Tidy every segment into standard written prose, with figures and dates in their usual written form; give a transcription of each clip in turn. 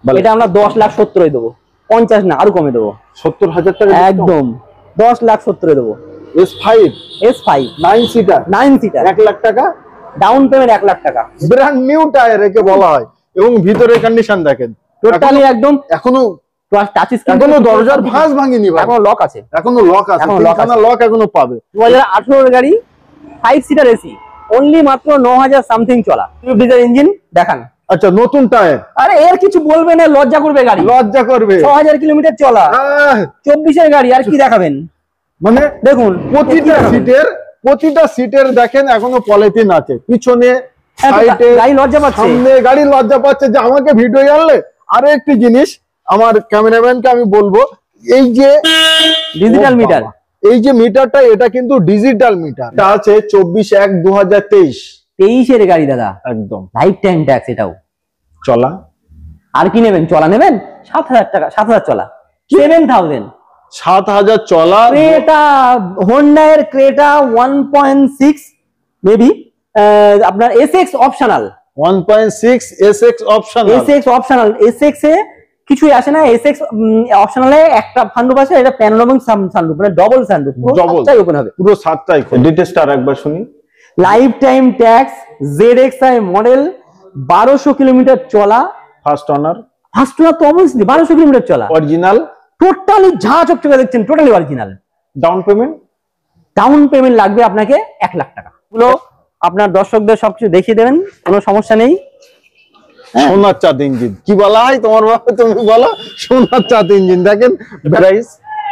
এটা আমরা 10,70,000 দেবো, 50 না আরো কমে দেবো, 70,000 টাকা একদম 10,70,000 দেবো। S5 9 সিটার 1 লাখ টাকা ডাউন পেমেন্ট, 1 লাখ টাকা, ব্র্যান্ড নিউ টায়ার একে বলা হয়। এবং ভিতরের কন্ডিশন দেখেন টোটালি একদম, এখনো টাচ স্ক্রিন, এখনো দরজার ভাঁজ ভাঙেনি ভাই, এখনো লক আছে, এখনো লক আছে, লক এখনো পাবে। 2018 এর গাড়ি, 5 সিটার এসি, অনলি মাত্র 9,000 সামথিং চলা, ডিজেল ইঞ্জিন দেখান। আচ্ছা নতুন টায়ার, আরে এর কিছু বলবে না, লজ্জা করবে গাড়ি, লজ্জা করবে। 6,000 কিলোমিটার চলা, 24 এর গাড়ি, আর কি দেখাবেন? মানে দেখুন প্রতিটা সিটের দেখেন এখনো পলিথিন আছে, পিছনে সাইডে গাড়ি লজ্জা পাচ্ছে, সামনে গাড়ি লজ্জা পাচ্ছে যে আমাকে ভিডিও আনলে। আরো একটি জিনিস আমার ক্যামেরাম্যানকে আমি বলবো, এই যে ডিজিটাল মিটার, এই যে মিটারটা, এটা কিন্তু ডিজিটাল মিটার, এটা আছে 24/1/2023 এর গাড়ি দাদা, একদম লাইফ টাইম ট্যাক্স। এটাও চলা। আর কি নেবেন? চলা নেবেন, 7,000 টাকা, 7,000 চলা, 7,000, 7,000 চলা। ক্রেটা, হোন্ডা এর ক্রেটা 1.6 মেবি, আপনার SX optional, 1.6 SX optional, SX এ কিছুই আসে না, এসএক্স অপশনালে একটা সানরুফ আছে, এটা প্যানোরামিক সানরুফ, মানে ডবল সানরুফ, পুরোটাই ওপেন হবে, পুরো 7টাই। ডিটেইলসটা আরেকবার শুনি। Life time tax, ZXi model, 1200 kilometre চলা, ফার্স্ট ওনার তো অবশ্যই 1200 কিলোমিটার চলা, অরিজিনাল, টোটালি ঝাঁ চকচকে দেখছেন, টোটালি অরিজিনাল। ডাউন পেমেন্ট লাগবে আপনাকে 1 লাখ টাকা। গুলো আপনার দর্শকদের সবকিছু দেখিয়ে দেবেন, কোনো সমস্যা নেই। সোনার চাঁদ ইঞ্জিন কি বলা হয় তোমার বাবা, তুমি বলো সোনার চাঁদ ইঞ্জিন। দেখেন প্রাইস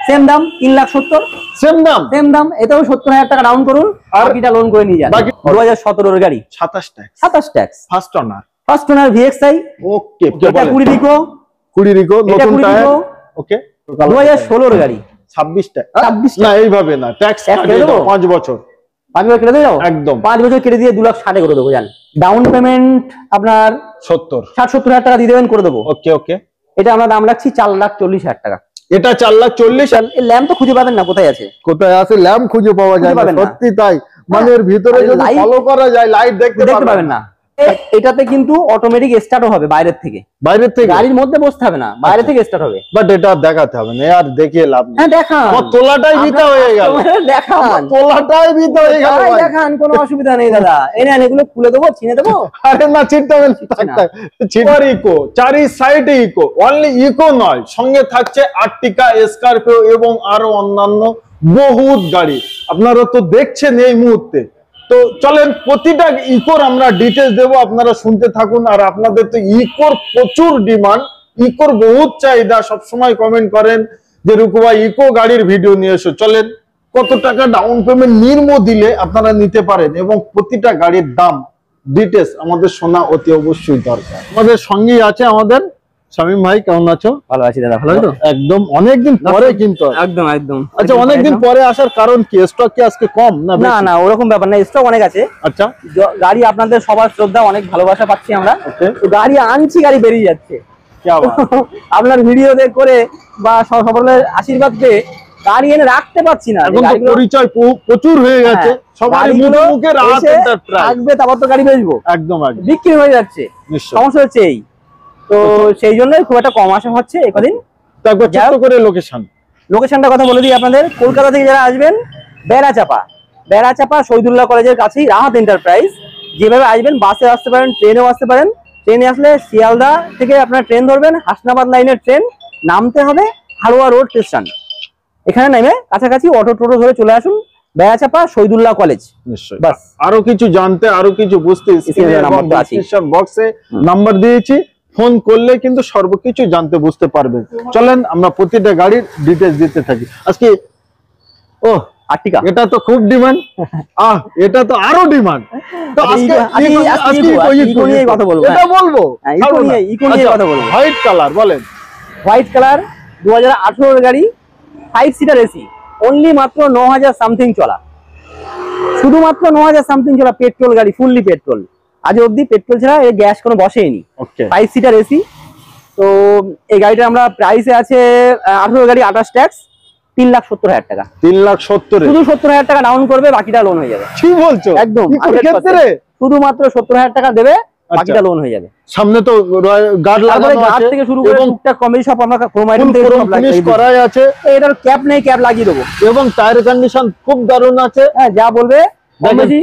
সেম দাম, 3,70,000, সেম দাম, এটাও 70,000 টাকা ডাউন করুন, বাকিটা লোন করে নিয়ে যান। 2017 এর গাড়ি, 27 ট্যাক্স, ফার্স্ট ওনার VXi, ওকে। এটা 20 রিকো, নতুন টায়ার, ওকে। 2016 এর গাড়ি, 26 না এইভাবে না, ট্যাক্স 5 বছর, 5 বছর কেটে দাও, একদম 5 বছর কেটে দিয়ে 2,60,000 করে দেবো। জান ডাউন পেমেন্ট আপনার 60-70,000 টাকা দিয়ে দেবেন, করে দেবো। ওকে। এটা আমরা দাম রাখছি 4,40,000 টাকা। এটা 4,40,000। ল্যাম্প তো খুঁজে পাবেন না, কোথায় আছে ল্যাম্প খুঁজে পাওয়া যায় না, সত্যি তাই। মানে এর ভিতরে যদি ফলো করা যায় লাইট দেখতে পাবেন না। এটাতে কিন্তু অটোমেটিক স্টার্টও হবে বাইরের থেকে, গাড়ির মধ্যে বসতে হবে না, বাইরে থেকে স্টার্ট হবে। বাট এটা দেখাতে হবে না আর, দেখিয়ে লাভ নেই। হ্যাঁ দেখান, তোলাটাই বিতা হয়ে গেল, দেখান, কোনো অসুবিধা নেই দাদা। এই নেন, এগুলো খুলে দেবো, চিনে দেবো। আরে না, চিনতে হবে না। ইকো, চারি সাইডে ইকো, অনলি ইকো নয়, সঙ্গে থাকছে আর্টিকা, স্করপিও এবং আরো অন্যান্য বহুত গাড়ি আপনারা তো দেখছেন এই মুহূর্তে। তো চলেন প্রতিটা ইকোর আমরা ডিটেলস দেবো, আপনারা শুনতে থাকুন। আর আপনাদের তো ইকোর প্রচুর ডিমান্ড, ইকোর বহুত চাহিদা, সবসময় কমেন্ট করেন যে রুকু ভাই ইকো গাড়ির ভিডিও নিয়ে এসো। চলেন কত টাকা ডাউন পেমেন্ট নির্ম দিলে আপনারা নিতে পারেন এবং প্রতিটা গাড়ির দাম ডিটেলস আমাদের শোনা অতি অবশ্যই দরকার। আমাদের সঙ্গেই আছে আমাদের শামীম ভাই, কেমন আছো? ভালো আছি দাদা, ভালো তো? একদম অনেকদিন পরে কিন্তু, একদম। আচ্ছা অনেকদিন পরে আসার কারণ কি? স্টক কি আজকে কম না? না ওরকম ব্যাপার না, স্টক অনেক আছে। আচ্ছা, গাড়ি আপনাদের সবার শ্রদ্ধা, অনেক ভালোবাসা পাচ্ছি আমরা, তো গাড়ি আনছি, গাড়ি বেরিয়ে যাচ্ছে। আপনার ভিডিও করে বা সকলের আশীর্বাদ পেয়ে গাড়ি এনে রাখতে পারছি না, পরিচয় প্রচুর হয়ে গেছে, সবার মুখে রাখবে, তারপর তো গাড়ি বেচবো, একদম বিক্রি হয়ে যাচ্ছে। সমস্যা হচ্ছে এই, তো সেই জন্যই খুব একটা কম আসা হচ্ছে একদিন। লোকেশনটা কথা বলে দিই আপনাদের। কলকাতা থেকে যারা আসবেন, বেড়াচাপা শহীদুল্লাহ কলেজের কাছেই রাহাত এন্টারপ্রাইজ। যেভাবে আসবেন, বাসে আসতে পারেন, ট্রেনেও আসতে পারেন। ট্রেনে আসলে শিয়ালদা থেকে আপনার ট্রেন ধরবেন, হাসনাবাদ লাইনের ট্রেন, নামতে হবে হারোয়া রোড স্টেশন, এখানে নেমে কাছাকাছি অটো টোটো ধরে চলে আসুন, বেড়াচাপা শহীদুল্লাহ কলেজ। নিশ্চয়ই। বাস আরো কিছু জানতে, আরো কিছু বুঝতে ডেসক্রিপশন বক্সে নাম্বার দিয়েছি, ফোন করলে কিন্তু সর্বকিছু জানতে বুঝতে পারবেন। চলেন আমরা প্রতিটা গাড়ির ডিটেইলস দিতে থাকি। আজকে আর্টিকা, এটা তো খুব ডিমান্ড, এটা তো আরো ডিমান্ড। তো আজকে ইকো নিয়ে কথা বলবো, এটা বলবো, ইকো নিয়ে কথা বলবো। হোয়াইট কালার বলেন, হোয়াইট কালার, 2018 এর গাড়ি, 5 সিটার এসি, অনলি মাত্র 9,000 সামথিং চলা, শুধুমাত্র 9,000 সামথিং চলা, পেট্রোল গাড়ি, ফুললি পেট্রোল। আজ অব্দি পেট্রোল ছাড়া এই গ্যাস কোনো বসেইনি। 5 সিটার এসি। তো এই গাড়িটা আমরা প্রাইসে আছে 18 গাড়ি, 28 ট্যাক্স, 3,70,000 টাকা। 3,70,000, শুধু 70,000 টাকা ডাউন করবে, বাকিটা লোন হয়ে যাবে। কি বলছো? একদম শুধুমাত্র 70,000 টাকা দেবে, বাকিটা লোন হয়ে যাবে। সামনে তো গার্ড লাগানো আছে থেকে শুরু করে টুকটাক কমেডি সব আমরা ক্রোমাইডন থেকে সব ফিনিশ করাই আছে। এটার ক্যাপ নেই, ক্যাপ লাগিয়ে দেবো। এবং টায়ার কন্ডিশন খুব দারুণ আছে। হ্যাঁ, যা বলবে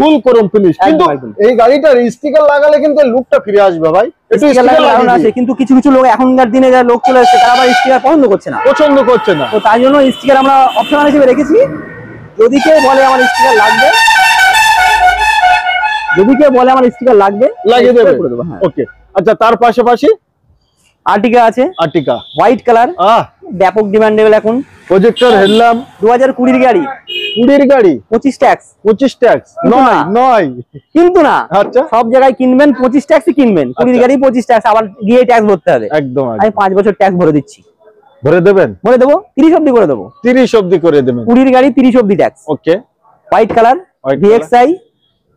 ফুল করুন ফিনিশ। কিন্তু এই গাড়িটার স্টিকার লাগালে কিন্তু লুকটা ফিরে আসবে ভাই। একটু স্টিকার লাগানো আছে, কিন্তু কিছু কিছু লোক এখনকার দিনে যা লোক চলে আসছে তারা আবার স্টিকার পছন্দ করছে না। তো তাই জন্য স্টিকার আমরা অপশনাল হিসেবে রেখেছি। যদি কেউ বলে আমার স্টিকার লাগবে, লাগিয়ে দেবে। ওকে, আচ্ছা তার পাশাপাশি আর্টিকা আছে, আর্টিকা হোয়াইট কালার, ব্যাপক ডিমান্ডেবল এখন। প্রজেক্টর হেডল্যাম্প, 2020 গাড়ি, 25 ট্যাক্স। 25 ট্যাক্স নয় কিন্তু না, আচ্ছা সব জায়গায় কিনবেন 25 ট্যাক্সই কিনবেন, 20 গাড়ি 25 ট্যাক্স, আবার গিয়ে ট্যাক্স ভরতে হবে। একদম, আমি 5 বছর ট্যাক্স ভরে দিচ্ছি। ভরে দেবেন? ভরে দেবো, 30 অবধি করে দেবো। 30 অবধি করে দেবেন। 20 গাড়ি 30 অবধি ট্যাক্স। ওকে, হোয়াইট কালার, DXi,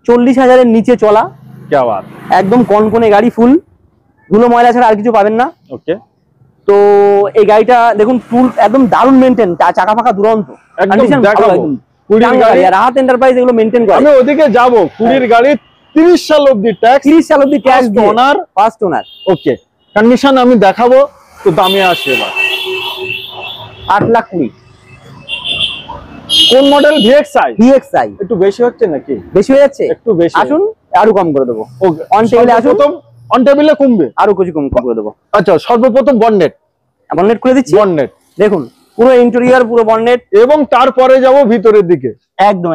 40,000 এর নিচে চলা, क्या बात, একদম কনকনে গাড়ি, ফুল ধুলো ময়লা ছাড়া আর কিছু পাবেন না। ওকে, তো এই গাড়িটা দেখুন, টুল একদম দারুণ মেইনটেইন, চাকা ফাঁকা দুরন্ত, কন্ডিশন ভালো একদম। 20 গাড়ি আর রাহাত এন্টারপ্রাইজ এগুলো মেইনটেইন করে। আমি ওদিকে যাব। 20 গাড়ি 30 সাল অবধি ট্যাক্স, 30 সাল অবধি ট্যাক্স ওনার, ফার্স্ট ওনার। ওকে, কন্ডিশন আমি দেখাবো। তো দামে আসে এবার 8,20,000। কোন মডেল? DXi একটু বেশি হচ্ছে নাকি? বেশি হয়ে যাচ্ছে? একটু বেশি। আসুন আরো কম করে দেবো। ওকে, অন টেবিলে আসুন, অন টেবিলে কমবে, আরো কিছু কম করে দেবো। আচ্ছা, সর্বপ্রথম বননেট খুলে দিচ্ছি। বননেট দেখুন, পুরো ইন্টেরিয়র, পুরো বননেট, এবং তারপরে যাব ভিতরের দিকে। একদম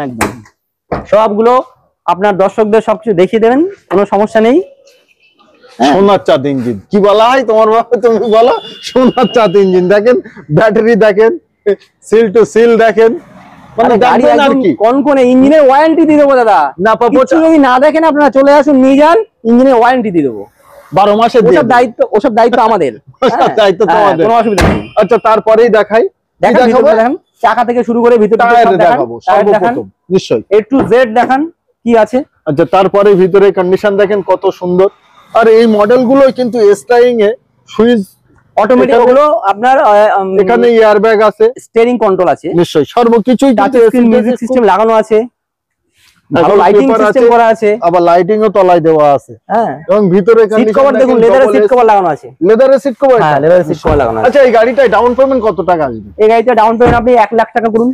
সবগুলো আপনার দর্শকদের সবকিছু দেখিয়ে দেবেন, কোনো সমস্যা নেই। সোনার চাঁদ ইঞ্জিন কি বলা হয় তোমার বাবা, তুমি বলো। সোনার চাঁদ ইঞ্জিন দেখেন, ব্যাটারি দেখেন, সিল টু সিল দেখেন, মানে গাড়ি একদম কনকনে। ইঞ্জিনের ওয়ারেন্টি দিয়ে দেবো দাদা। না পাবো, যদি না দেখেন আপনারা চলে আসুন, নিয়ে যান, ইঞ্জিনের ওয়ারেন্টি দিয়ে দেবো 12 মাসের। ওসব দায়িত্ব আমাদের, দায়িত্ব তোমাদের, কোনো অসুবিধা নেই। আচ্ছা, তারপরেই দেখাই, দেখান চাকা থেকে শুরু করে ভিতরে দেখাবো সর্বপ্রথম, নিশ্চয়ই A to Z দেখান কি আছে। আচ্ছা, তারপরে ভিতরে কন্ডিশন দেখেন কত সুন্দর। আর এই মডেল গুলো কিন্তু স্টাইরিং এ সুইচ অটোমেটিক, ওগুলো আপনার এখানে এয়ারব্যাগ আছে, স্টিয়ারিং কন্ট্রোল আছে, নিশ্চয়ই সর্বকিছুই টাচ স্ক্রিন মিউজিক সিস্টেম লাগানো আছে, ভালো লাইটিং সিস্টেম করা আছে, আবার লাইটিং ও তলায় দেওয়া আছে। হ্যাঁ, এবং ভিতরে সিট কভার দেখুন, লেদারের সিট কভার লাগানো আছে। লেদারের সিট কভার? হ্যাঁ, লেদারের সিট কভার লাগানো আছে। আচ্ছা, এই গাড়িটায় ডাউন পেমেন্ট কত টাকা আসবে? এই গাড়িটা ডাউন পেমেন্ট আপনি 1 লাখ টাকা করুন,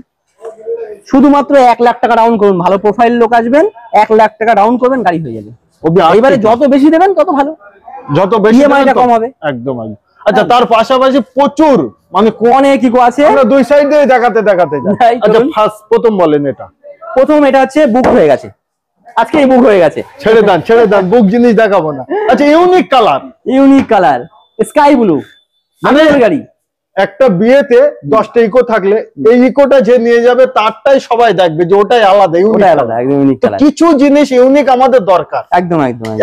শুধুমাত্র 1 লাখ টাকা ডাউন করুন। ভালো প্রোফাইল লোক আসবেন, 1 লাখ টাকা ডাউন করবেন, গাড়ি হয়ে যাবে। এবারে যত বেশি দেবেন তত ভালো, যত বেশি ইএমআইটা কম হবে। একদম। আচ্ছা, তার পাশাপাশি প্রচুর মানে অনেক ইকো আছে, আমরা দুই সাইড দিয়ে দেখাতে যাই। আচ্ছা, ফার্স্ট প্রথম বলেন এটা। প্রথম এটা হচ্ছে বুক হয়ে গেছে, আজকেই বুক হয়ে গেছে। ছেড়ে দেন বুক জিনিস দেখাবো না। আচ্ছা, ইউনিক কালার স্কাই ব্লু, মানে গাড়ি। একটা বিয়েতে 10টা ইকো থাকলে এই ইকোটা যে নিয়ে যাবে তারটাই সবাই দেখবে যে ওটাই আলাদা, ইউনিক কালার। কিছু জিনিস ইউনিক আমাদের দরকার, একদম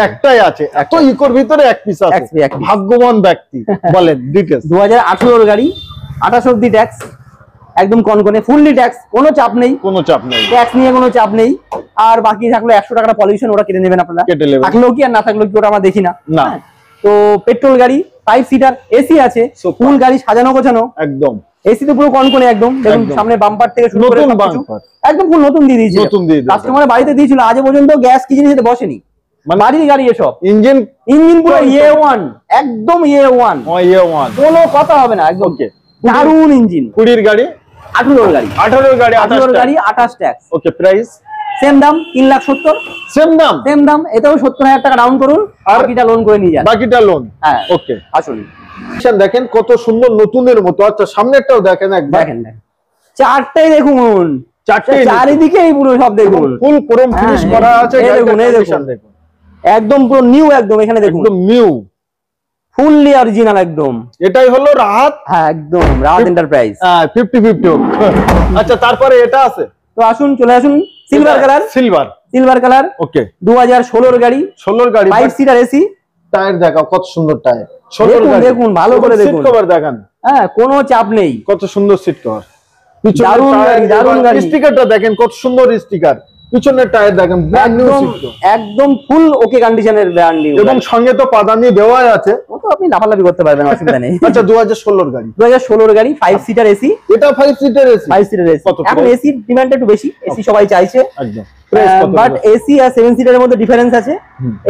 একটাই আছে। এত ইকোর ভিতরে এক পিস আছে, ভাগ্যবান ব্যক্তি। বলেন ডিটেইলস। 2018 এর গাড়ি, 28 অবধি ট্যাক্স, একদম কনকনে, ফুললি ট্যাক্স, কোনো চাপ নেই, ট্যাক্স নিয়ে কোনো চাপ নেই। আর বাকি থাকলো 100 টাকা পলিউশন, ওটা কেটে নেবেন আপনারা। থাকলেও কি আর না থাকলেও কি, ওটা আমরা দেখি না। তো পেট্রোল গাড়ি, 5 সিটার, এসি আছে, ফুল গাড়ি সাজানো গোছানো, একদম এসি তো পুরো কনকনে একদম। দেখুন সামনে বাম্পার থেকে শুরু করে একদম ফুল নতুন দিয়ে দিয়েছে, কাস্টমার বাড়িতে দিয়েছিল, আজ পর্যন্ত গ্যাস কি জিনিস বসেনি, বাড়ির গাড়ি এসব। ইঞ্জিন পুরো A1, একদম A1, কোনো কথা হবে না, একদম দারুন ইঞ্জিন। 20 গাড়ি, 18 গাড়ি, 18 গাড়ি, 28 ট্যাক্স। ওকে, প্রাইস সেম দাম, 3,70,000। সেম দাম, এটাও 70,000 টাকা ডাউন করুন, আর বাকিটা লোন করে নিয়ে যান। বাকিটা লোন, হ্যাঁ। ওকে, আসুন দেখেন কত সুন্দর, নতুনের মতো। আচ্ছা, সামনেরটাও দেখেন একবার, দেখেন চারটাই দেখুন, চারিদিকে পুরো সব দেখুন, ফুল ক্রোম ফিনিশ করা আছে। দেখুন একদম পুরো নিউ, একদম এখানে দেখুন একদম নিউ, ফুললি অরিজিনাল একদম। এটাই হলো রাহাত, হ্যাঁ একদম রাহাত এন্টারপ্রাইজ। 50-50। আচ্ছা, তারপরে এটা আছে, তো আসুন চলে আসুন। সিলভার কালার, ওকে। 2016 গাড়ি, 5 সিটার এসি, টায়ার দেখাও, কত সুন্দর টায়ার। 16 গাড়ি দেখুন, ভালো করে দেখুন, সিট কভার দেখেন, হ্যাঁ কোনো চাপ নেই, কত সুন্দর সিট কভার। দারুন গাড়ি, স্টিকারটা দেখেন কত সুন্দর স্টিকার, পিছনের টায়ার দেখেন ব্র্যান্ড নিউ একদম একদম ফুল ওকে কন্ডিশনের ব্র্যান্ড নিউ, এবং সঙ্গে তো পাদানি দেওয়াই আছে, ও তো আপনি লাফালাফি করতে পারবেন, অসুবিধা নেই। আচ্ছা 2016 গাড়ি, 2016 গাড়ি 5 সিটার এসি, এটা 5 সিটার এসি, 5 সিটার এসি। কত এখন এসি ডিমান্ড একটু বেশি, এসি সবাই চাইছে একদম, বাট এসি আর 7 সিটারের মধ্যে ডিফারেন্স আছে।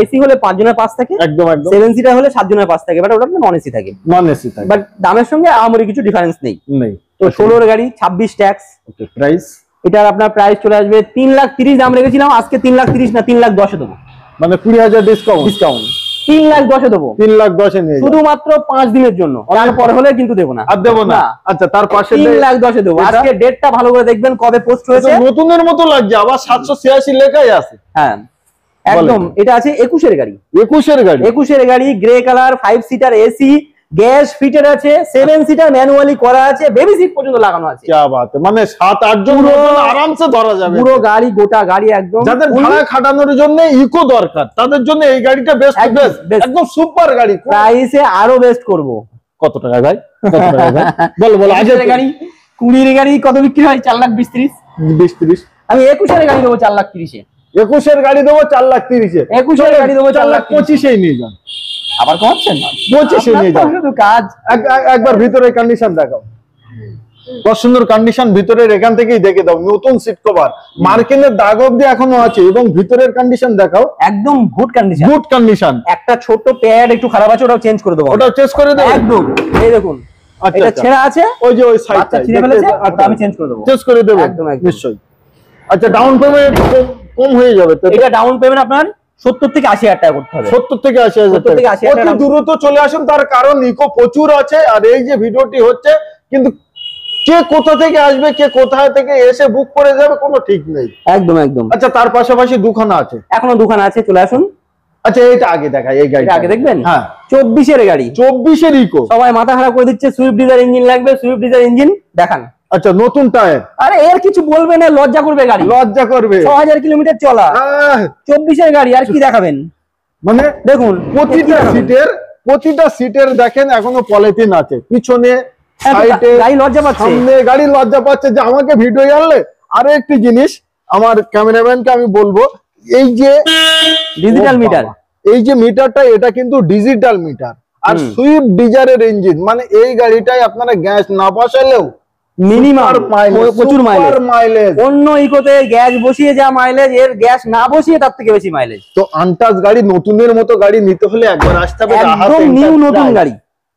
এসি হলে 5 জনের পাস থাকে, একদম একদম, 7 সিটার হলে 7 জনের পাস থাকে, বাট ওটা নন এসি থাকে, নন এসি থাকে, বাট দামের সঙ্গে আহামরি কিছু ডিফারেন্স নেই। তো 16 এর গাড়ি 26 ট্যাক্স। ওকে, প্রাইস এটার আপনার প্রাইস চলে আসবে 3,30,000 দাম রেখেছিলাম, আজকে 3,30,000 না 3,10,000 দেবো, মানে 20,000 ডিসকাউন্ট, 3,10,000 দেবো, 3,10,000 নিয়ে শুধুমাত্র 5 দিনের জন্য, তারপর হলে কিন্তু দেবো না, আর দেবো না। আচ্ছা, তার পাশে 3,10,000 দেবো। আজকে ডেটটা ভালো করে দেখবেন, কবে পোস্ট হয়েছে, নতুনের মতো লাগছে, আবার 786 লেখাই আছে। হ্যাঁ একদম, এটা আছে 21 এর গাড়ি, 21 এর গাড়ি, grey colour, 5 seater AC, gas fitted আছে, 7 সিটার ম্যানুয়ালি করা আছে, বেবি সিট পর্যন্ত লাগানো আছে। কি বাত, মানে 7-8 জন আরামসে ধরা যাবে, পুরো গাড়ি, গোটা গাড়ি একদম। যাদের ভাড়া খাটানোর জন্য ইকো দরকার তাদের জন্য এই গাড়িটা বেস্ট, একদম সুপার গাড়ি। প্রাইসে আরো বেস্ট করব। কত টাকা ভাই, কত টাকা ভাই বলো বলো। আজের গাড়ি 20 এর গাড়ি কত বিক্রি হয়? 4,20,30,000। 20-30, আমি 21 এর গাড়ি দেবো 4,30,000-এ। 21 এর গাড়ি দেবো 4,30,000-এ, 21 এর গাড়ি দেবো 4,25,000-এই নিয়ে যান। আবার কমাচ্ছেন? 25-এ নিয়ে যান, শুধু কাজ। একবার ভিতরে কন্ডিশন দেখাও, কত সুন্দর কন্ডিশন ভিতরের, এখান থেকেই দেখে দাও, নতুন সিট কভার, মার্কিনের দাগ অবধি এখনো আছে, এবং ভিতরের কন্ডিশন দেখাও, একদম গুড কন্ডিশন, গুড কন্ডিশন। একটা ছোট প্যাড একটু খারাপ আছে, ওটাও চেঞ্জ করে দেবো, ওটাও চেঞ্জ করে দেবো একদম। এই দেখুন, আচ্ছা, এটা ছেঁড়া আছে, ওই যে ওই সাইডটা ছিঁড়ে ফেলেছে, ওটা আমি চেঞ্জ করে দেবো, চেঞ্জ করে দেবো একদম একদম। নিশ্চয়ই। আচ্ছা, ডাউন পেমেন্ট কম হয়ে যাবে তো? এটা ডাউন পেমেন্ট আপনার 70 থেকে 80,000 টাকা করতে হবে। 70 থেকে 80,000 70 থেকে 80,000 অতি দ্রুত চলে আসুন, তার কারণ ইকো প্রচুর আছে, আর এই যে ভিডিওটি হচ্ছে, কিন্তু কে কোথা থেকে আসবে, কে কোথায় থেকে এসে বুক করে যাবে কোনো ঠিক নেই, একদম একদম। আচ্ছা, তার পাশাপাশি দুখানা আছে, এখনো দোকান আছে, চলে আসুন। আচ্ছা, এইটা আগে দেখাই, এই গাড়িটা আগে দেখবেন। হ্যাঁ, 24 এর গাড়ি, 24 এর ইকো। সবাই মাথা খারাপ করে দিচ্ছে, সুইফট ডিজায়ার ইঞ্জিন লাগবে, সুইফট ডিজায়ার ইঞ্জিন দেখান। আচ্ছা, নতুন টায়ার, আরে এর কিছু বলবে না, লজ্জা করবে গাড়ি, লজ্জা করবে, 6000 কিলোমিটার চলা 24 এর গাড়ি, আর কি দেখাবেন? মানে দেখুন প্রতিটা সিটের দেখেন এখনো পলিথিন আছে, পিছনে সাইডে গাড়ি লজ্জা পাচ্ছে, সামনে গাড়ি লজ্জা পাচ্ছে যে আমাকে ভিডিও আনলে। আরো একটি জিনিস আমার ক্যামেরাম্যানকে আমি বলবো, এই যে ডিজিটাল মিটার, এই যে মিটারটা, এটা কিন্তু ডিজিটাল মিটার, আর সুইফট ডিজায়ারের ইঞ্জিন, মানে এই গাড়িটাই আপনারা গ্যাস না বসালেও মিনিমাম প্রচুর মাইলেজ। অন্য ইকোতে গ্যাস বসিয়ে যা মাইলেজ, এর গ্যাস না বসিয়ে তার থেকে বেশি মাইলেজ। তো আনটাচ গাড়ি, নতুনের মতো গাড়ি নিতে হলে একবার আসতে হবে, একদম নিউ নতুন গাড়ি।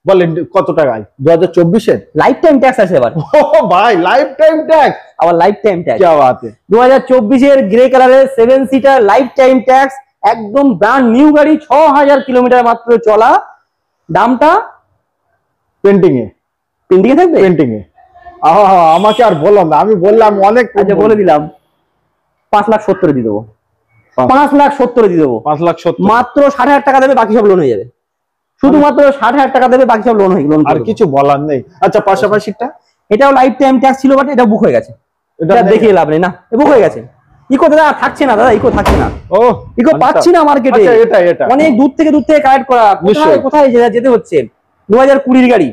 বলেন কত টাকায়? 2024-এর লাইফ টাইম ট্যাক্স আছে এবার। ও ভাই, লাইফ টাইম ট্যাক্স, আবার লাইফ টাইম ট্যাক্স, কি বাত है। 2024 এর গ্রে কালারের 7 সিটার লাইফ টাইম ট্যাক্স, একদম ব্র্যান্ড নিউ গাড়ি, 6000 কিলোমিটার মাত্র চলা। দামটা পেন্টিং এ থাকবে, পেন্টিং এ। আমাকে আর বললাম না, আমি বললাম অনেক, আচ্ছা বলে দিলাম 5,70,000 দিয়ে দেবো, 5,70,000 দিয়ে দেবো, 5,70,000 মাত্র 60,000 টাকা দেবে, বাকি সব লোন হয়ে যাবে। শুধুমাত্র 60,000 টাকা দেবে, বাকি সব লোন হয়ে লোন, আর কিছু বলার নেই। আচ্ছা, পাশাপাশিটা এটাও লাইফ টাইম ট্যাক্স ছিল, বাট এটা বুক হয়ে গেছে, এটা দেখিয়ে লাভ নেই, না বুক হয়ে গেছে। ইকো দাদা থাকছে না, দাদা ইকো থাকছে না, ও ইকো পাচ্ছি না মার্কেটে। এটা অনেক দূর থেকে কালেক্ট করা, কোথায় যেতে হচ্ছে। 2020 এর গাড়ি,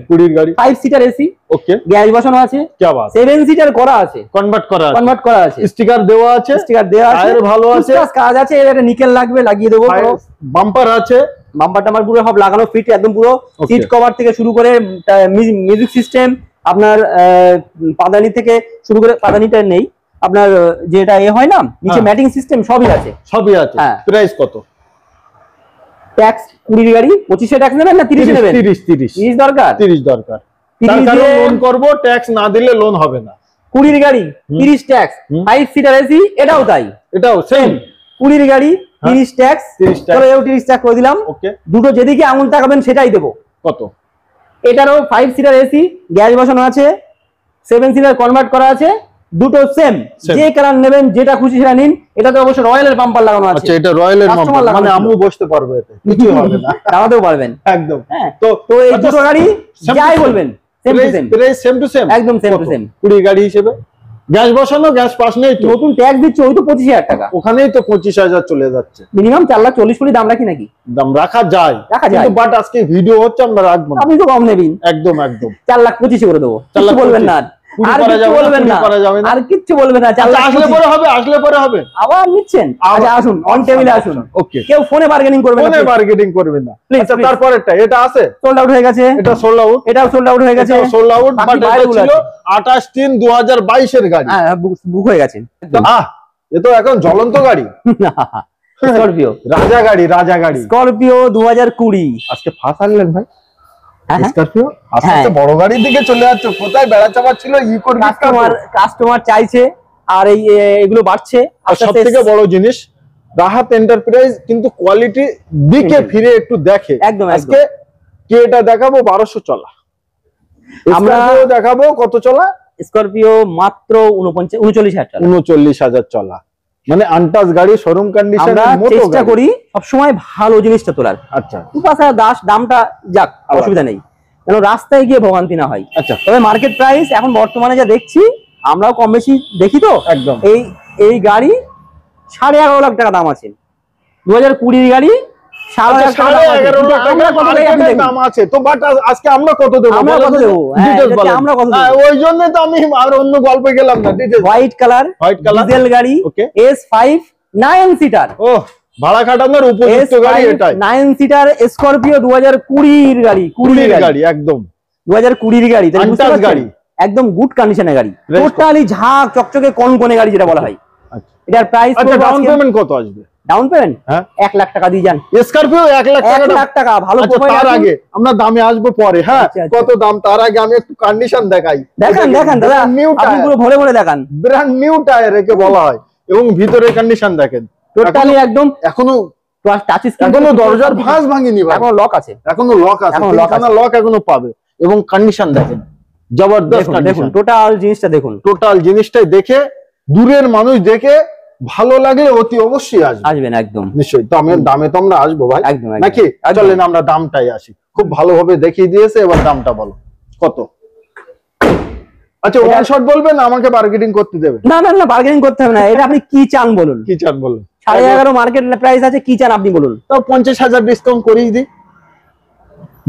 5 সিটার এসি, ওকে, গ্যাস বসানো আছে, কি বাত, 7 সিটার করা আছে, কনভার্ট করা আছে, স্টিকার দেওয়া আছে, টায়ার ভালো আছে, কাজ আছে, এর নিকেল লাগবে লাগিয়ে দেবো, বাম্পার আছে, বাম্পারটা আমার পুরো সব লাগানো ফিট, একদম পুরো সিট কভার থেকে শুরু করে মিউজিক সিস্টেম, আপনার পাদানি থেকে শুরু করে, পাদানিটা নেই আপনার, যেটা হয় না নিচে ম্যাটিং সিস্টেম, সবই আছে। হ্যাঁ, প্রাইস কত? ট্যাক্স 20 গাড়ি 25 ট্যাক্স নেবেন না 30 নেবেন? 30 দরকার, 30 দরকার, তার কারণ লোন করব, ট্যাক্স না দিলে লোন হবে না। 20 গাড়ি 30 ট্যাক্স, 5 সিটার এসি, এটাও তাই, এটাও সেম 20 গাড়ি 30 ট্যাক্স, চলো এও 30 ট্যাক্স করে দিলাম। ওকে, দুটো যেদিকে আঙুল তাকাবেন সেটাই দেবো। কত? এটারও 5 সিটার এসি, গ্যাস বসানো আছে, 7 সিটার কনভার্ট করা আছে, দুটো সেম, যে কালার নেবেন যেটা খুশি সেটা নিন। এটাতে অবশ্য রয়্যালের বাম্পার লাগানো আছে। আচ্ছা, এটা রয়্যালের বাম্পার, মানে আম্মু বসতে পারবে, এতে কিছু হবে না, দাঁড়াতেও পারবেন একদম। তো এই দুটো গাড়ি যাই বলবেন same to same, price same to same, একদম সেম টু সেম। 20 গাড়ি হিসেবে গ্যাস বসানো, গ্যাস পাস নেই তো, নতুন ট্যাক্স দিচ্ছে ওই তো 25,000 টাকা, ওখানেই তো 25,000 চলে যাচ্ছে। মিনিমাম 4,40,000 কোটি দাম রাখি নাকি? দাম রাখা যায়, কিন্তু বাট আজকে ভিডিও হচ্ছে, আমরা রাখবো না। আপনি তো কম নেবেন, একদম 4,25,000 করে দেবো, কিছু বলবেন না। আর কিছু বলবেন না, আর কিছু বলবেন না। আসলে পরে হবে, আসলে পরে হবে। আবার নিচ্ছেন? আচ্ছা আসুন, অন টেবিলে আসুন। ওকে, কেউ ফোনে বার্গেনিং করবেন না, ফোনে বার্গেনিং করবেন না। আচ্ছা তারপরেরটা এটা আছে, সোল্ড আউট হয়ে গেছে, এটা সোল্ড আউট, এটাও সোল্ড আউট হয়ে গেছে, সোল্ড আউট। বাট এটা ছিল 28/3/2022 এর গাড়ি, বুক হয়ে গেছে। এ তো এখন জ্বলন্ত গাড়ি। স্করপিও রাজা গাড়ি, রাজা গাড়ি, স্করপিও 2020। আজকে ফাঁস আনলেন ভাই। স্করপিও আজকে বড় গাড়ির দিকে চলে যাচ্ছে, কোথায় বেড়া চাপা ছিল ইকোর। কাস্টমার চাইছে, আর এগুলো বাড়ছে। আর সবথেকে বড় জিনিস রাহাত এন্টারপ্রাইজ কিন্তু কোয়ালিটি দিকে ফিরে একটু দেখে। একদম আজকে কি এটা দেখাবো 1200 চলা, আমরা দেখাবো কত চলা? স্করপিও মাত্র 39,000 চলা, 39,000 চলা, মানে আনটাচ গাড়ি, শোরুম কন্ডিশন। আমরা চেষ্টা করি সবসময় ভালো জিনিসটা তোলার। আচ্ছা, দামটা যাক, অসুবিধা নেই, কেন রাস্তায় গিয়ে ভোগান্তি না হয়। আচ্ছা, তবে মার্কেট প্রাইস এখন বর্তমানে যা দেখছি, আমরাও কম বেশি দেখি তো, একদম এই গাড়ি 11.5 লাখ টাকা দাম আছে। 2020 গাড়ি 11.5 দাম আছে তো। বাট আজকে আমরা কত দেবো? ওই জন্য তো আমি আর অন্য গল্পে গেলাম না। হোয়াইট কালার ডিজেল গাড়ি, S5 9 সিটার। ও, ভাড়া খাটানোর উপযুক্ত গাড়ি এটাই। 9 সিটার স্করপিও 2020 এর গাড়ি, 20 গাড়ি, একদম 2020 এর গাড়ি, আনটাচ গাড়ি, একদম গুড কন্ডিশনের গাড়ি, টোটালি ঝাঁক চকচকে কনকনে গাড়ি যেটা বলা হয়। এটার প্রাইস, আচ্ছা ডাউন পেমেন্ট কত আসবে? ডাউন পেমেন্ট 1 লাখ টাকা দিয়ে যান। স্করপিও 1 লাখ টাকা ভালো প্রোফাইল। তার আগে আমরা দামে আসবো পরে। হ্যাঁ, কত দাম তার আগে আমি একটু কন্ডিশন দেখাই। দেখান দাদা, আপনি পুরো ভরে ভরে দেখান। ব্র্যান্ড নিউ টায়ার একে বলা হয়, এবং ভিতরে কন্ডিশন দেখেন টোটালি একদম। এখনো টাচ স্ক্রিন, এখনো দরজার ভাঁজ ভাঙিনি ভাই, এখনো লক আছে, এখনো লক আছে, তিনখানা লক এখনো পাবে। এবং কন্ডিশন দেখেন, জবরদস্ত কন্ডিশন। টোটাল জিনিসটা দেখুন, টোটাল জিনিসটাই দেখে দূরের মানুষ দেখে ভালো লাগলে অতি অবশ্যই আসবেন। একদম নিশ্চয়ই। তো আমি দামে তো আমরা আসবো ভাই, একদম নাকি? চলেন আমরা দামটাই আসি, খুব ভালোভাবে দেখিয়ে দিয়েছে। এবার দামটা বলো কত? আচ্ছা, ওয়ান শট বলবেন, আমাকে বার্গেনিং করতে দেবে? না না না, বার্গেনিং করতে হবে না। এটা আপনি কি চান বলুন, কি চান বলুন। 11.5 মার্কেট প্রাইস আছে, কি চান আপনি বলুন। তো 50,000 ডিসকাউন্ট করিয়ে দিই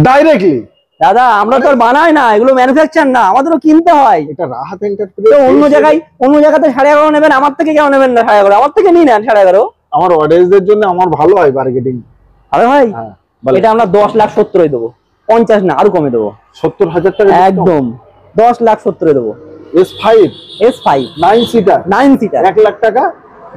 ডাইরেক্টলি। দাদা আমরা তো আর বানাই না, এগুলো ম্যানুফ্যাকচার না, আমাদেরও কিনতে হয়। এটা রাহাত এন্টারপ্রাইজ। অন্য জায়গাতে 11.5 নেবেন, আমার থেকে কেন নেবেন না 11.5? আমার থেকে নিয়ে নেন 11.5। আমার অডিয়েন্সদের জন্য আমার ভালো হয় বার্গেনিং। আরে ভাই, এটা আমরা 10,70,000 দেবো, 50 না, আরো কমে দেবো। 70,000 টাকা একদম 10,70,000 দেবো। S5 9 সিটার 1 লাখ টাকা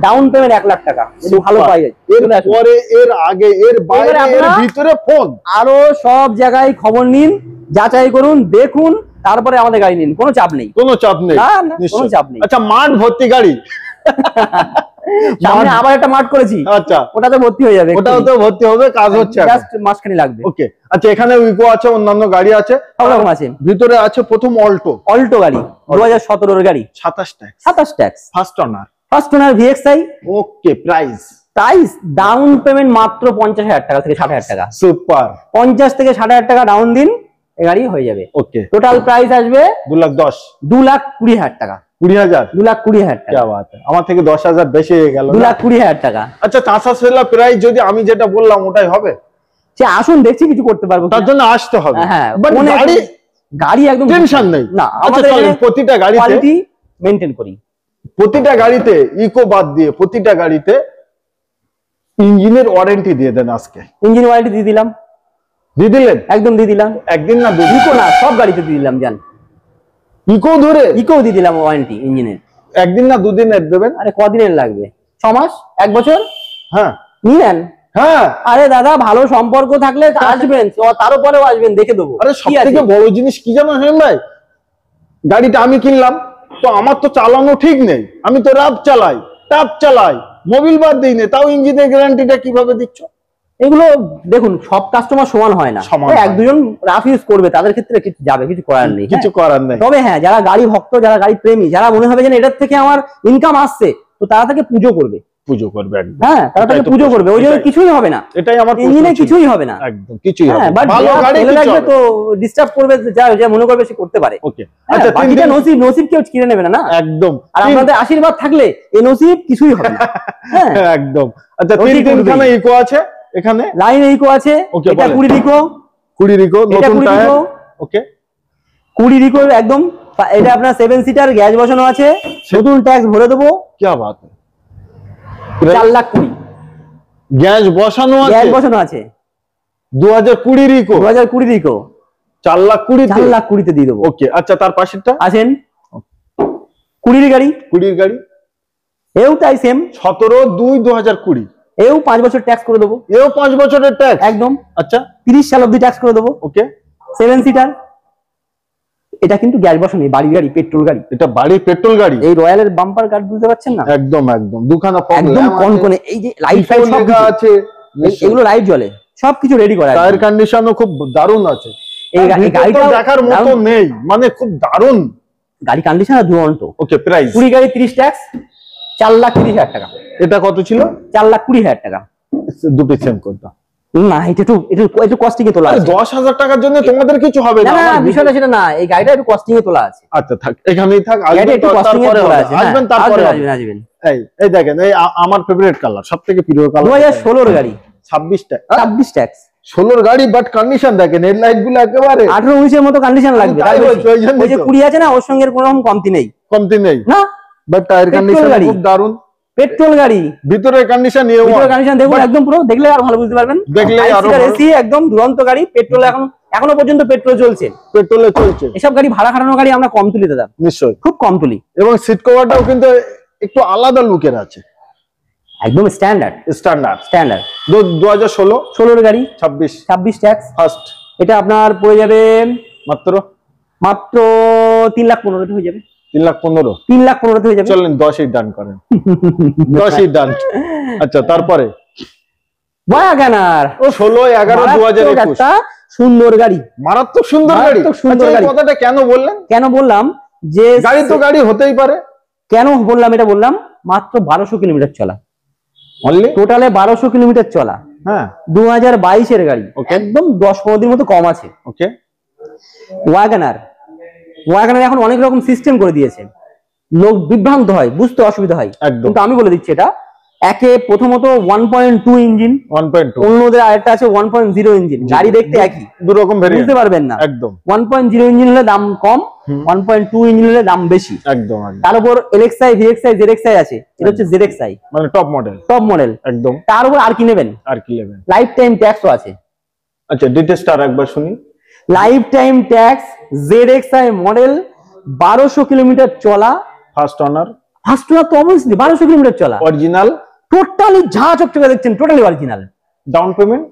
ডাউন পেমেন্ট, 1 লাখ টাকা। ভালো পাই। এরপরে এর আগে, এর বাইরে, এর ভিতরে ফোন, আরো সব জায়গায় খবর নিন, যাচাই করুন, দেখুন, তারপরে আমাদের গাড়ি নিন। কোনো চাপ নেই, কোনো চাপ নেই, কোনো চাপ নেই। আচ্ছা, মাঠ ভর্তি গাড়ি, সামনে আবার একটা মাঠ করেছি। আচ্ছা, ওটাতে ভর্তি হয়ে যাবে, ওটাতে ভর্তি হবে, কাজ হচ্ছে, জাস্ট মাসখানি লাগবে। ওকে। আচ্ছা, এখানে উইকো আছে, অন্যান্য গাড়ি আছে, সব রকম আছে। ভিতরে আছে প্রথম অল্টো গাড়ি, 2017 এর গাড়ি, 27 ট্যাক্স, ফার্স্ট ওনার VXI। ওকে, প্রাইস ডাউন পেমেন্ট মাত্র 50,000 টাকা থেকে 60,000 টাকা। সুপার। 50 থেকে 60,000 টাকা ডাউন দিন, এই গাড়ি হয়ে যাবে। ওকে, টোটাল প্রাইস আসবে 2,20,000 টাকা। 2,20,000 টাকা। আমার থেকে 10,000 বেশি হয়ে গেল, 2,20,000 টাকা। আচ্ছা, চাষা সেলা প্রাইস যদি আমি যেটা বললাম ওটাই হবে? সে আসুন, দেখছি কিছু করতে পারবো, তার জন্য আসতে হবে। হ্যাঁ, গাড়ি একদম টেনশন নেই না। আমাদের প্রতিটা গাড়িতে কোয়ালিটি মেইনটেইন করি। প্রতিটা গাড়িতে ইকো বাদ দিয়ে প্রতিটা গাড়িতে ইঞ্জিনের ওয়ারেন্টি দিয়ে দেন। আজকে ইঞ্জিন ওয়ারেন্টি দিয়ে দিলাম। দিয়ে দিলেন? একদম দিয়ে দিলাম। একদিন না, ইকো না, সব গাড়িতে দিয়ে দিলাম। জান, ইকো ধরে ইকো দিয়ে দিলাম ওয়ারেন্টি ইঞ্জিনের। একদিন না, 2 দিনের দেবেন? আরে কদিনের লাগবে? 6 মাস, 1 বছর। হ্যাঁ, নিলেন? হ্যাঁ। আরে দাদা, ভালো সম্পর্ক থাকলে আসবেন, তার উপরেও আসবেন, দেখে দেবো। আরে সবথেকে বড় জিনিস কি জানো হেম ভাই, গাড়িটা আমি কিনলাম তো আমার তো চালানো ঠিক নেই, আমি তো টাপ চালাই, মোবিল বাদ দিই না, তাও ইঞ্জিনের গ্যারান্টিটা কিভাবে দিচ্ছ? এগুলো দেখুন, সব কাস্টমার সমান হয় না। 1-2 জন রাফ ইউজ করবে, তাদের ক্ষেত্রে কিছু যাবে, কিছু করার নেই, কিছু করার নেই। তবে হ্যাঁ, যারা গাড়ি ভক্ত, যারা গাড়ি প্রেমী, যারা মনে হবে যে এটার থেকে আমার ইনকাম আসছে, তো তারা তাকে পুজো করবে। হ্যাঁ, তারা তাকে পুজো করবে, ওই জন্য কিছুই হবে না। এটাই আমার ইঞ্জিনে কিছুই হবে না, একদম কিছুই হবে না। ভালো গাড়ি লাগবে তো ডিস্টার্ব করবে, যা মনে করবে সে করতে পারে। ওকে, আচ্ছা, বাকিটা নসিব কেউ কিনে নেবে না। একদম। আর আপনাদের আশীর্বাদ থাকলে এই নসিব কিছুই হবে না। হ্যাঁ, একদম। আচ্ছা, তিনখানা ইকো আছে, এখানে লাইন ইকো আছে। এটা 20 ইকো, নতুন টায়ার। ওকে, 20 ইকো একদম এটা আপনার 7 সিটার, গ্যাস বসানো আছে, নতুন ট্যাক্স ভরে দেবো। কি বাত, 4,20,000। গ্যাস বসানো আছে, গ্যাস বসানো আছে, 2020 ইকো, 2020 ইকো, 4,20,000, 4,20,000 দিয়ে দেবো। ওকে। আচ্ছা, তার পাশেরটা আসেন 20 গাড়ি, 20 গাড়ি, এও তাই সেম, 17/2/2020, এও 5 বছর ট্যাক্স করে দেবো, এও 5 বছরের ট্যাক্স একদম। আচ্ছা, 30 সাল অব্দি ট্যাক্স করে দেবো, ওকে। 7 সিটার, এটা কিন্তু গ্যাস বসানো, বাড়ি গাড়ি, পেট্রোল গাড়ি, এটা বাড়ির পেট্রোল গাড়ি। এই রয়্যালের বাম্পার গার্ড বুঝতে পারছেন না? একদম একদম, দুখানা ফগ একদম কনকনে, এই যে লাইট ফাইট সব লেখা আছে, এগুলো লাইট জ্বলে, সবকিছু রেডি করা আছে। টায়ার কন্ডিশনও খুব দারুণ আছে, এই গাড়িটা দেখার মতো নেই, মানে খুব দারুণ গাড়ি কন্ডিশন আর দুরন্ত। ওকে, প্রাইস 20 গাড়ি 30 ট্যাক্স, 4,30,000 টাকা। এটা কত ছিল? 4,20,000 টাকা। দুটো সেম করতে না, এটা একটু কস্টিং এ তোলা আছে। 10,000 টাকার জন্য তোমাদের কিছু হবে না। না না, বিষয়টা সেটা না, এই গাড়িটা একটু কস্টিং এ তোলা আছে। আচ্ছা থাক, এখানেই থাক, গাড়িটা একটু কস্টিং এ তোলা আছে, আসবেন তারপরে আসবেন। এই দেখেন, এই আমার ফেভারিট কালার, সবথেকে প্রিয় কালার, 2016 গাড়ি, 26 ট্যাক্স, 16 গাড়ি, বাট কন্ডিশন দেখেন, এর লাইট গুলো একেবারে 18-19 এর মতো কন্ডিশন লাগবে। তাই বলছি, ওই জন্যই ওই যে তো। 20 আছে না, ওর সঙ্গে কোনো রকম কমতি নেই না, বাট টায়ার পেট্রোল কন্ডিশন গাড়ি। খুব দারুণ, পেট্রোল গাড়ি, ভিতরের কন্ডিশন ভিতরের কন্ডিশন দেখুন, একদম পুরো দেখলে আরো ভালো বুঝতে পারবেন। দেখলে আরো ভালো। এসি একদম দুরন্ত গাড়ি, পেট্রোল এখনো পর্যন্ত পেট্রোল চলছে, পেট্রোলে চলছে। এসব গাড়ি ভাড়া খাটানো গাড়ি আমরা কম তুলি দাদা, নিশ্চয়ই খুব কম তুলি। এবং সিট কভারটাও কিন্তু একটু আলাদা লুকের আছে, একদম স্ট্যান্ডার্ড। 16 গাড়ি, 26 ট্যাক্স, ফার্স্ট। এটা আপনার পড়ে যাবে মাত্র 3,15,000 হয়ে যাবে। 3,15,000, 3,15,000 হয়ে যাবে। চলেন 10ই ডান করেন, 10ই ডান। আচ্ছা, তারপরে ওয়াগনার, ও 16/11/2021, একটা সুন্দর গাড়ি, মারাত্মক সুন্দর গাড়ি। সুন্দর আচ্ছা, এই গাড়ি। কথাটা কেন বললেন? কেন বললাম যে গাড়ি তো গাড়ি হতেই পারে, কেন বললাম এটা বললাম, মাত্র 1200 কিলোমিটার চলা, অনলি টোটালে 1200 কিলোমিটার চলা, হ্যাঁ, 2022 এর গাড়ি, Okay. একদম 10-15 দিন মতো কম আছে। ওকে। ওয়াগনার এখন অনেক রকম সিস্টেম করে দিয়েছে, লোক বিভ্রান্ত হয়, বুঝতে অসুবিধা হয়, একদম। কিন্তু আমি বলে দিচ্ছি, এটা প্রথমত 1.2 ইঞ্জিন, 1.2, অন্যদের আরেকটা আছে 1.0 ইঞ্জিন, গাড়ি দেখতে একই, দু রকম ভেরিয়েন্ট, বুঝতে পারবেন না। একদম 1.0 ইঞ্জিন হলে দাম কম, 1.2 ইঞ্জিন হলে দাম বেশি। একদম একদম, তার উপর LXi, VXi, ZXi আছে, এটা হচ্ছে ZXi, মানে টপ মডেল, টপ মডেল। একদম। তার উপর আর কি নেবেন? আর কি নেবেন? লাইফ টাইম ট্যাক্সও আছে। আচ্ছা, ডিটেইলসটা আরেকবার শুনি। Life time tax, ZXi model, 1200 kilometre চলা, ফার্স্ট অনার, ফার্স্ট ওয়ার তো অবভিয়াসলি 1200 কিলোমিটার চলা, অরিজিনাল, টোটালি ঝা চকচকে দেখছেন, totally original. Down payment?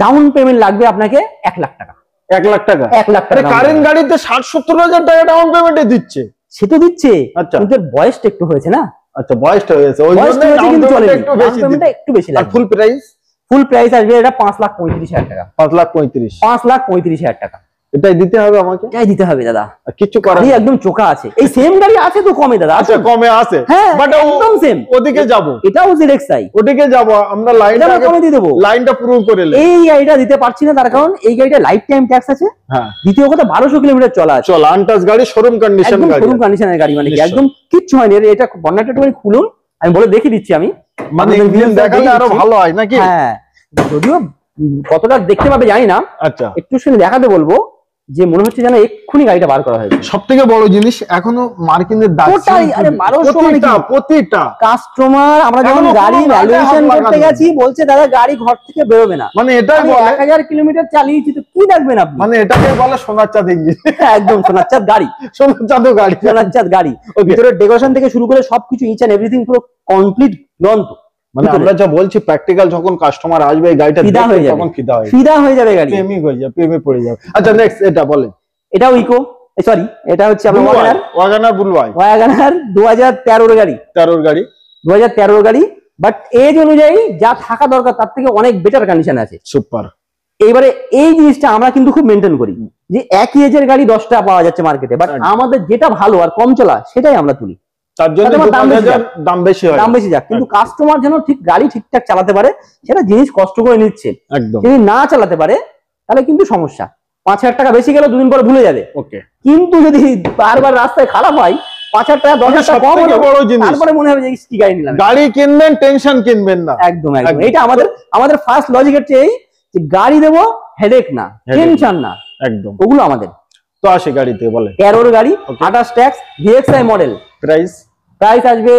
Down payment লাগবে আপনাকে 1 লাখ টাকা। 1 লাখ টাকা? 1 লাখ টাকা। কারেন্ট গাড়িতে 60-70 হাজার টাকা ডাউন পেমেন্টে দিচ্ছে। সে তো দিচ্ছে, আচ্ছা। কিন্তু বয়সটা একটু হয়েছে না, আচ্ছা, বয়সটা হয়েছে, ওই বয়সটা জন্য হয়েছে, কিন্তু চলেনি, একটু ডাউন বেশি পেমেন্টটা একটু বেশি আর লাগবে। ফুল প্রাইস? ফুল প্রাইস আসবে এটা 5,35,000 টাকা। 5,35,000, 5,35,000 টাকা এটাই দিতে হবে আমাকে? যাই দিতে হবে দাদা, আর কিছু করার গাড়ি নেই। একদম চোখা আছে, এই সেম গাড়ি আছে তো কমে দাদা। আচ্ছা, কমে আছে, হ্যাঁ, বাট একদম সেম। ওদিকে যাব, এটাও ZXi, ওদিকে যাব, আমরা লাইনটা এটা কমে দিয়ে দেবো। লাইনটা পুরো করে নেই। এই গাড়িটা দিতে পারছি না, তার কারণ এই গাড়িটা লাইফ টাইম ট্যাক্স আছে, হ্যাঁ, দ্বিতীয় কথা 1200 কিলোমিটার চলা আছে, চল আনটাচ গাড়ি, শোরুম কন্ডিশন একদম গাড়ি, শোরুম কন্ডিশনের গাড়ি, মানে কি নিশ্চয়ই। একদম কিচ্ছু হয়নি। এটা বর্ণাটা একটু খুলুন, আমি বলে দেখিয়ে দিচ্ছি। আমি মানে আপনাদের ইঞ্জিন viewers দেখালে দেখিয়ে আরো দিচ্ছি। ভালো হয় নাকি? হ্যাঁ, যদিও কতটা দেখতে পাবে জানি না, আচ্ছা, একটু শুনে দেখাতে বলবো, যে মনে হচ্ছে যেন এক্ষুনি গাড়িটা বার করা হয়েছে। সব থেকে বড় জিনিস, এখনো মার্কিনের দাম Total, আরে 1200 মানে কি? প্রতিটা কাস্টমার, আমরা যখন এখনো গাড়ি কোনো গাড়িতে ভ্যালুয়েশন হাত করতে লাগানো গেছি, বলছে দাদা গাড়ি ঘর থেকে বেরোবে না, মানে এটাই আমি বলে, 1000 কিলোমিটার চালিয়েছি, তো কি দেখবেন আপনি? মানে এটাকে বলে সোনার চাঁদ ইঞ্জিন, একদম সোনার চাঁদ গাড়ি, সোনার চাঁদ গাড়ি, সোনার চাঁদ গাড়ি। ভিতরে ডেকোরেশন থেকে শুরু করে সবকিছু, ইচ এন্ড এভরিথিং পুরো কমপ্লিট গ্রন্থ। মানে আমরা যা বলছি, প্র্যাকটিক্যাল যখন কাস্টমার আসবে এই গাড়িটা ফিদা দেখবে, হয়ে যাবে, তখন ফিদা হয়ে যাবে, ফিদা হয়ে যাবে গাড়ি, প্রেমিক হয়ে যাবে, প্রেমে পড়ে যাবে। আচ্ছা, নেক্সট এটা বলেন। এটাও ইকো, সরি, এটা হচ্ছে আপনার ওয়াগনার, ওয়াগনার বুলওয়াই, ওয়াগনার 2013 গাড়ি, 13 গাড়ি, 2013 গাড়ি, বাট এজ অনুযায়ী যা থাকা দরকার তার থেকে অনেক বেটার কন্ডিশন আছে। সুপার। এইবারে এই জিনিসটা আমরা কিন্তু খুব মেনটেন করি, যে একই এজের গাড়ি 10টা পাওয়া যাচ্ছে মার্কেটে, বাট আমাদের যেটা ভালো আর কম চলা সেটাই আমরা তুলি, তার জন্য তাতে আমার দাম বেশি 2,000 দাম বেশি হয়, দাম বেশি যাক, কিন্তু কাস্টমার যেন ঠিক গাড়ি ঠিকঠাক চালাতে পারে, সেটা জিনিস কষ্ট করে নিচ্ছে। একদম, যদি না চালাতে পারে তাহলে কিন্তু সমস্যা, 5,000 টাকা বেশি গেলে দুদিন পরে ভুলে যাবে। ওকে। কিন্তু যদি বারবার রাস্তায় খারাপ হয়, 5,000 টাকা 10,000 টাকা কম হলো, বড় জিনিস, তারপরে মনে হবে যে কি গাড়ি নিলাম। গাড়ি কিনবেন, টেনশন কিনবেন না। একদম একদম, এটা আমাদের ফার্স্ট লজিক হচ্ছে এই, যে গাড়ি দেবো, হেডেক না, টেনশন না, একদম। ওগুলো আমাদের। তো আসে গাড়িতে বলে 13 গাড়ি 28 ট্যাক্স ভিএক্সআই মডেল। প্রাইস আসবে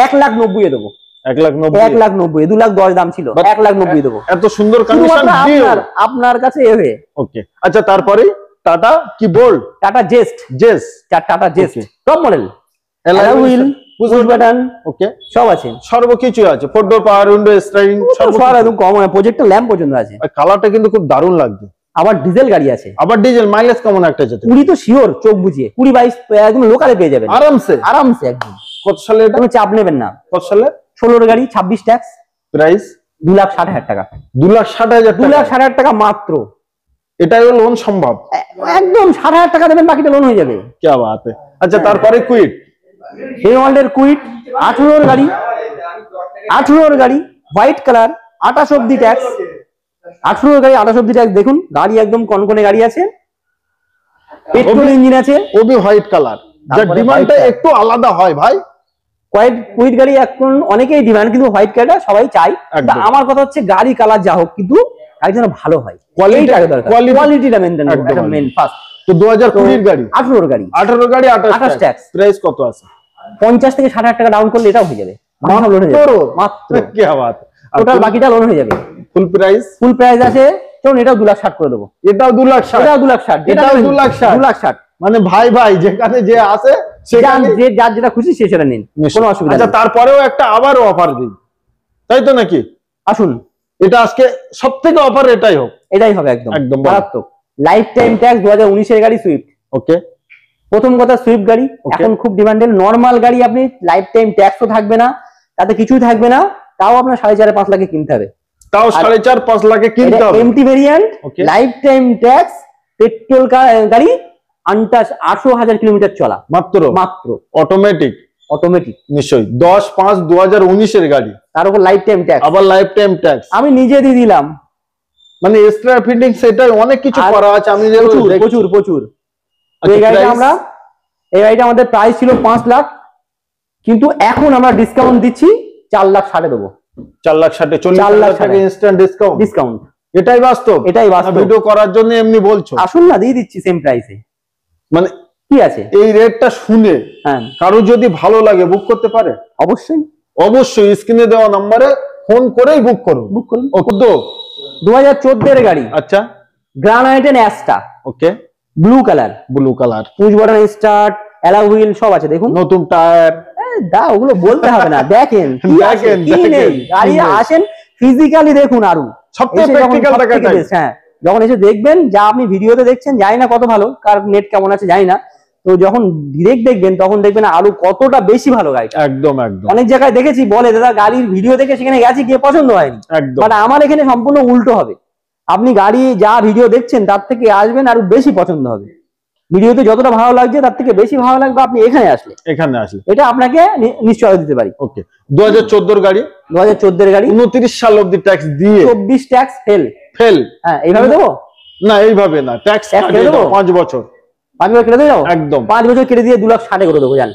1,90,000 এ দেবো। 1,90,000 2,10,000 দাম ছিল, 1,90,000 দেবো। এত সুন্দর কন্ডিশন আপনার কাছে এবে। ওকে আচ্ছা, তারপরে টাটা কি Bolt, Tata Zest, Tata Zest top model, alloy wheel, push button, okay সব আছে, সর্বকিছু আছে, 4 ডোর পাওয়ার উইন্ডো স্টাইরিং সব একদম কম, প্রজেক্টর ল্যাম্প পর্যন্ত আছে। কালারটা কিন্তু খুব দারুণ লাগছে। আবার ডিজেল গাড়ি আছে, আবার ডিজেল। মাইলেজ কেমন একটা যেতে? 20 তো শিওর, চোখ বুঝিয়ে 20-22 একদম লোকালে পেয়ে যাবেন আরামসে একদম। কত সালে এটা? কোনো চাপ নেবেন না। কত সালে? 16 গাড়ি 26 ট্যাক্স। প্রাইস 2,60,000 টাকা। 2,60,000 2,60,000 টাকা মাত্র। এটাই লোন সম্ভব? একদম 60,000 টাকা দেবেন, বাকিটা লোন হয়ে যাবে। কি বাত। আচ্ছা তারপরে কুইট, হেওয়াল্ডের কুইট 18 গাড়ি, 18 গাড়ি হোয়াইট কালার, 28 অবধি ট্যাক্স। 18 গাড়ি 28 অবধি ট্যাক্স। দেখুন গাড়ি একদম কনকনে গাড়ি আছে, পেট্রোল ইঞ্জিন আছে, ওবি হোয়াইট কালার, যার ডিমান্ডটা একটু আলাদা হয় ভাই। কুইট গাড়ি এখন অনেকেই ডিমান্ড, কিন্তু হোয়াইট কালারটা সবাই চাই। আমার কথা হচ্ছে গাড়ি কালার যা হোক, কিন্তু গাড়ি যেন ভালো হয়, কোয়ালিটিটা মেইনটেইন করতে হবে, মেইন ফার্স্ট। তো 2020 এর গাড়ি, 18 গাড়ি 28 ট্যাক্স। প্রাইস কত আছে? 50 থেকে 60,000 টাকা ডাউন করলে এটাও হয়ে যাবে, মাত্র। কি বাত। টোটাল বাকিটা লোন হয়ে যাবে। ফুল প্রাইস আছে, চলুন এটাও 2,60,000 করে দেবো। এটাও 2,60,000, এটাও 2,60,000, এটাও 2,60,000। মানে ভাই যেখানে যে আছে সেখানে যার যেটা খুশি সে সেটা নিন, কোনো অসুবিধা নেই। আচ্ছা তারপরেও একটা আবারও অফার দিই, তাই তো নাকি? আসুন, এটা আজকে সবথেকে অফার এটাই হবে একদম মারাত্মক। লাইফ টাইম ট্যাক্স 2019 এর গাড়ি সুইফট। ওকে, প্রথম কথা সুইফট গাড়ি এখন খুব ডিমান্ডেড। নরমাল গাড়ি আপনি লাইফ টাইম ট্যাক্সও থাকবে না, তাতে কিছুই থাকবে না, তাও আপনার 4.5-5 লাখে কিনতে হবে। তাও 4.5-5 লাখে কিনতে হবে। MT variant, life time tax, petrol গাড়ি, আনটাচ 18,000 কিলোমিটার চলা মাত্র। অটোমেটিক নিশ্চয়ই 10/5/2019 এর গাড়ি, তার উপর লাইফ টাইম ট্যাক্স। আবার লাইফ টাইম ট্যাক্স আমি নিজে দিয়ে দিলাম, মানে এক্সট্রা ফিটিং সেটাই অনেক কিছু করা আছে। আমি প্রচুর এই গাড়িটা আমাদের প্রাইস ছিল 5 লাখ, কিন্তু এখন আমরা ডিসকাউন্ট দিচ্ছি 4,60,000 দেবো। 4,60,000 40,000 টাকা ইনস্ট্যান্ট ডিসকাউন্ট। এটাই বাস্তব, ভিডিও করার জন্য এমনি বলছো? আসুন না, দিয়ে দিচ্ছি সেম প্রাইসে। মানে কি আছে, এই রেটটা শুনে কারো যদি ভালো লাগে বুক করতে পারে? অবশ্যই স্ক্রিনে দেওয়া নম্বরে ফোন করেই বুক করুন। 2014 এর গাড়ি। আচ্ছা, grand i ten Asta. Okay, blue colour push button start, alloy wheel সব আছে। দেখুন নতুন টায়ার, ওগুলো বলতে হবে না, দেখেন কি নেই। গাড়ি আসেন ফিজিক্যালি দেখুন, আরো সবথেকে প্র্যাকটিক্যাল দেখাটা। হ্যাঁ, যখন এসে দেখবেন, যা আপনি ভিডিওতে দেখছেন জানি না কত ভালো, কার নেট কেমন আছে জানি না, তো যখন ডিরেক্ট দেখবেন তখন দেখবেন আরো কতটা বেশি ভালো গাড়ি। একদম অনেক জায়গায় দেখেছি বলে দাদা গাড়ির ভিডিও দেখে সেখানে গেছি গিয়ে পছন্দ হয়নি, বাট আমার এখানে সম্পূর্ণ উল্টো হবে। আপনি গাড়ি যা ভিডিও দেখছেন তার থেকে আসবেন আরো বেশি পছন্দ হবে। ভিডিওতে যতটা ভালো লাগছে তার থেকে বেশি ভালো লাগবে আপনি এখানে আসলে। এটা আপনাকে নিশ্চয় দিতে পারি। ওকে, 2014 এর গাড়ি, 2014 এর গাড়ি, 29 সাল অবধি ট্যাক্স দিয়ে 24 ট্যাক্স ফেল। হ্যাঁ, এইভাবে দেবো না? এইভাবে না, ট্যাক্স কেটে দেবো 5 বছর। 5 বছর কেটে দেবো একদম, 5 বছর কেটে দিয়ে 2,60,000 করে দেবো। জান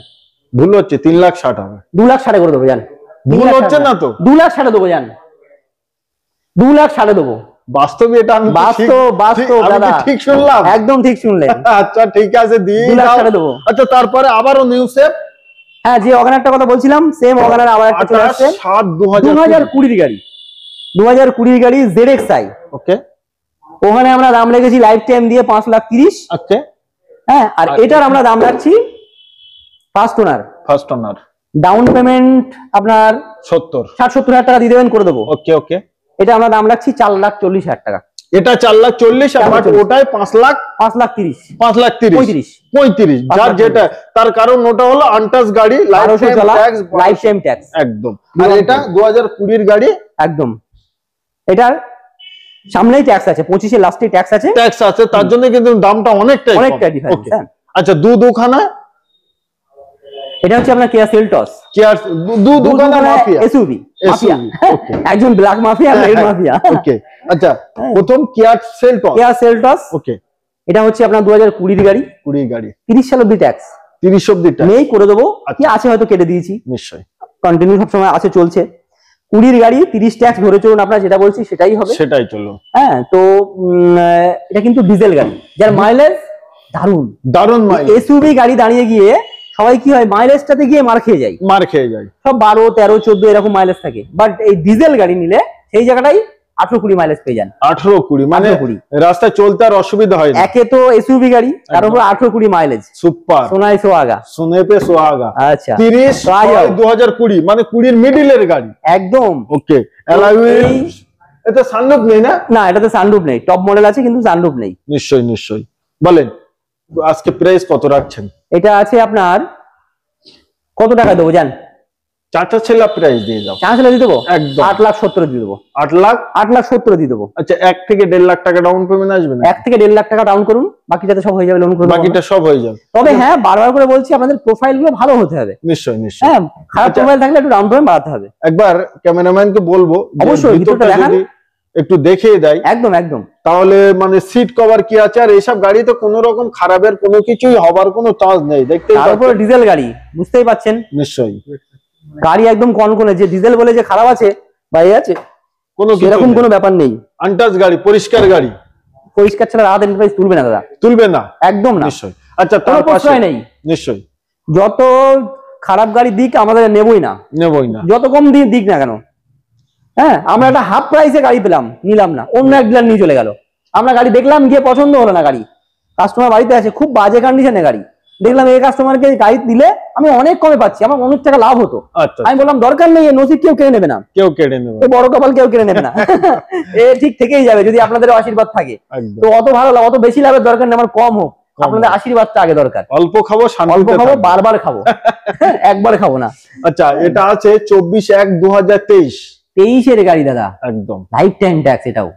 ভুল হচ্ছে, 3,60,000 হবে। 2,60,000 করে দেবো। জান ভুল হচ্ছে না তো? 2,60,000 দেবো। জান 2,60,000 দেবো। বাস্তবে এটা আমি বাস্তব দাদা, ঠিক শুনলাম? একদম ঠিক শুনলেন। আচ্ছা ঠিক আছে, দিয়ে 2,60,000 দেবো। আচ্ছা তারপরে আবারও নিউ শেপ। হ্যাঁ, যে ওয়াগনারটা কথা বলছিলাম সেম ওয়াগনার আবার একটা চলে আসছে। 2020 এর গাড়ি, 2020 গাড়ি ZXi। ওকে, ওখানে আমরা দাম রেখেছি লাইফ টাইম দিয়ে 5,30,000। ওকে, হ্যাঁ, আর এটার আমরা দাম রাখছি ফার্স্ট ওনার ডাউন পেমেন্ট আপনার 60-70,000 টাকা দিয়ে দেবেন, করে দেবো। ওকে, এটা আমরা দাম রাখছি 4,40,000 টাকা। এটা 4,40,000, আর ওটাই 5,30,000 যার যেটা, তার কারণ ওটা হলো আনটাচ গাড়ি, লাইফ টাইম ট্যাক্স একদম। আর এটা 2020 এর গাড়ি একদম। এটার সামনেই ট্যাক্স আছে, 25 এর লাস্টে ট্যাক্স আছে, তার জন্য কিন্তু দামটা অনেকটাই ডিফারেন্স। আচ্ছা, দুখানা, এটা হচ্ছে আপনার কিয়া সেলটস। দুখানা মাফিয়া, এসইউভি মাফিয়া, একজন ব্ল্যাক মাফিয়া, রেড মাফিয়া। ওকে, আচ্ছা প্রথম কিয়া সেলটস। ওকে, এটা হচ্ছে আপনার 2020 এর গাড়ি, 30 সাল অবধি ট্যাক্স, 30 অবধি নেই, করে দেবো। কি আছে হয়তো কেটে দিয়েছি, নিশ্চয়ই কন্টিনিউ সবসময় আছে, চলছে। 20 এর গাড়ি 30 ট্যাক্স ধরে চলুন, আপনার যেটা বলছি সেটাই হবে, সেটাই চলো। হ্যাঁ, তো এটা কিন্তু ডিজেল গাড়ি, যার মাইলেজ দারুন দারুন মাইলেজ। এসইউভি গাড়ি দাঁড়িয়ে গিয়ে সবাই কি হয় মাইলেজটাতে গিয়ে মার খেয়ে যায়, সব 12, 13, 14 এরকম মাইলেজ থাকে। বাট এই ডিজেল গাড়ি নিলে সেই জায়গাটাই 18-20 মাইলেজ পেয়ে যান। 18-20 মানে রাস্তায় চলতে আর অসুবিধা হয় না। একে তো এসইউভি গাড়ি, তার উপর 18-20 মাইলেজ। সুপার। সোনাই সোহাগা, সোনে পে সোহাগা। আচ্ছা 30/2020 মানে 20 মিডিলের গাড়ি একদম। ওকে অ্যালয় হুইল, এটা সানরুফ নেই না? না, এটাতে সানরুফ নেই, টপ মডেল আছে কিন্তু সানরুফ নেই। নিশ্চয়ই বলেন আজকে প্রাইস কত রাখছেন? এটা আছে আপনার কত টাকা দেবো জান? চাচা ছেলা প্রাইস দিয়ে দাও। চাচা ছেলা দিয়ে দেবো একদম 8,70,000 দিয়ে দেবো। 8,70,000 দিয়ে দেবো। আচ্ছা 1 থেকে 1.5 লাখ টাকা ডাউন পেমেন্ট আসবে না? 1 থেকে 1.5 লাখ টাকা ডাউন করুন, বাকিটাতে সব হয়ে যাবে, লোন করে বাকিটা সব হয়ে যাবে। তবে হ্যাঁ বারবার করে বলছি আপনাদের প্রোফাইল গুলো ভালো হতে হবে। নিশ্চয়ই হ্যাঁ, খারাপ প্রোফাইল থাকলে একটু ডাউন পেমেন্ট বাড়াতে হবে। একবার ক্যামেরাম্যানকে বলবো অবশ্যই ভিতরটা দেখান, একটু দেখিয়ে দেয়। একদম তাহলে মানে সিট কভার কি আছে, আর এইসব গাড়িতে কোনো রকম খারাপের কোনো কিছুই হবার কোনো চান্স নেই। দেখতে তারপরে ডিজেল গাড়ি, বুঝতেই পাচ্ছেন। নিশ্চয়ই গাড়ি একদম কনকনে, যে ডিজেল বলে যে খারাপ আছে ভাই আছে কোনো এরকম কোনো ব্যাপার নেই। আনটাচ গাড়ি, পরিষ্কার গাড়ি, পরিষ্কার ছাড়া রাত এন্টারপ্রাইজ তুলবে না দাদা, তুলবে না একদম না। নিশ্চয়ই। আচ্ছা তার পাশে নেই নিশ্চয়ই যত খারাপ গাড়ি দিক আমাদের নেবই না, যত কম দিক না কেন। হ্যাঁ, আমরা একটা হাফ প্রাইসে গাড়ি পেলাম, নিলাম না, অন্য এক ডিলার নিয়ে চলে গেল। আমরা গাড়ি দেখলাম, গিয়ে পছন্দ হলো না গাড়ি, কাস্টমার বাড়িতে আছে, খুব বাজে কন্ডিশনে গাড়ি দেখলাম, এই কাস্টমারকে গাড়ি দিলে আমি অনেক কমে পাচ্ছি, আমার অনেক টাকা লাভ হতো। আমি বললাম দরকার নেই, নসিব কেউ কেড়ে নেবে না, বড় কপাল কেউ কেড়ে নেবে না, এ ঠিক থেকেই যাবে যদি আপনাদের আশীর্বাদ থাকে। তো অত ভালো লাভ, অত বেশি লাভের দরকার নেই, আমার কম হোক, আপনাদের আশীর্বাদটা আগে দরকার। অল্প খাবো, অল্প খাবো, বারবার খাবো, একবার খাবো না। আচ্ছা এটা আছে 24/1/2023 এর গাড়ি দাদা, একদম লাইফ টাইম ট্যাক্স। এটাও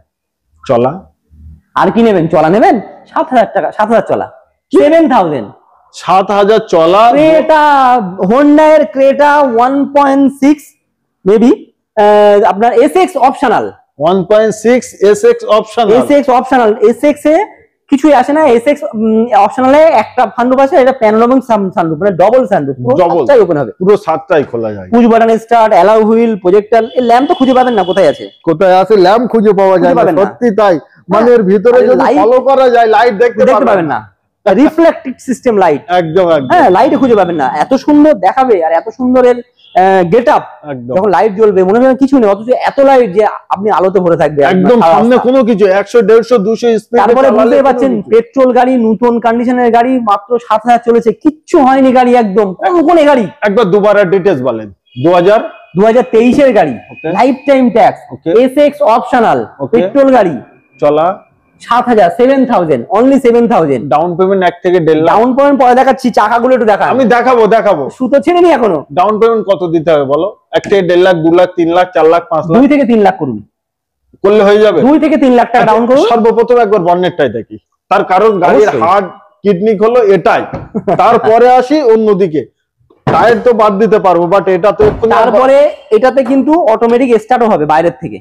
চলা, আর কি নেবেন? চলা নেবেন 7,000 টাকা, 7,000 চলা, 7,000 চলা। ক্রেটা, হোন্ডা এর ক্রেটা 1.6 মেবি, আপনার SX optional, 1.6 SX optional. SX এ কিছুই আসে না, এসএক্স অপশনালে একটা সানরুফ আছে, এটা প্যানোরামিক সানরুফ, মানে ডবল সানরুফ, পুরোটাই ওপেন হবে, পুরো 7টাই খোলা যায়। Push button start, alloy wheel, projector. এই ল্যাম্প তো খুঁজে পাবেন না, কোথায় আছে ল্যাম্প খুঁজে পাওয়া যায় না, সত্যি তাই। মানে এর ভিতরে যদি ফলো করা যায় লাইট দেখতে পাবেন না, রিফ্লেক্টিভ সিস্টেম লাইট, একদম হ্যাঁ লাইট খুঁজে পাবেন না। এত সুন্দর দেখাবে আর এত সুন্দর এর গেটআপ, যখন লাইট জ্বলবে মনে হয় কিছু নেই, অথচ এত লাইট যে আপনি আলোতে ভরে থাকবে একদম, সামনে কোনো কিছু 100, 150, 200 স্পিড। তারপরে বুঝতে পারছেন পেট্রোল গাড়ি, নতুন কন্ডিশনের গাড়ি, মাত্র 7,000 চলেছে, কিচ্ছু হয়নি গাড়ি, একদম কোন গাড়ি। একবার দুবার ডিটেইলস বলেন। 2023 এর গাড়ি, life time tax, Essex optional, petrol গাড়ি, চলা 7,000, 7,000, অনলি 7,000 ডাউন পেমেন্ট। 1 থেকে 1.5 লাখ ডাউন পেমেন্ট পরে দেখাচ্ছি, চাকাগুলো একটু দেখা, আমি দেখাবো। সুতো ছেড়ে নি এখনো। ডাউন পেমেন্ট কত দিতে হবে বলো? 1 থেকে 1.5 লাখ, 2 লাখ, 3 লাখ, 4 লাখ, 5 লাখ, 2 থেকে 3 লাখ করুন, করলে হয়ে যাবে। 2 থেকে 3 লাখ টাকা ডাউন করুন। সর্বপ্রথম একবার বন্নেটটাই দেখি, তার কারণ গাড়ির হার্ড কিডনি হলো এটাই, তারপরে আসি অন্যদিকে। টায়ার তো বাদ দিতে পারবো, বাট এটা তো তারপরে এটাতে কিন্তু অটোমেটিক স্টার্টও হবে বাইরের থেকে,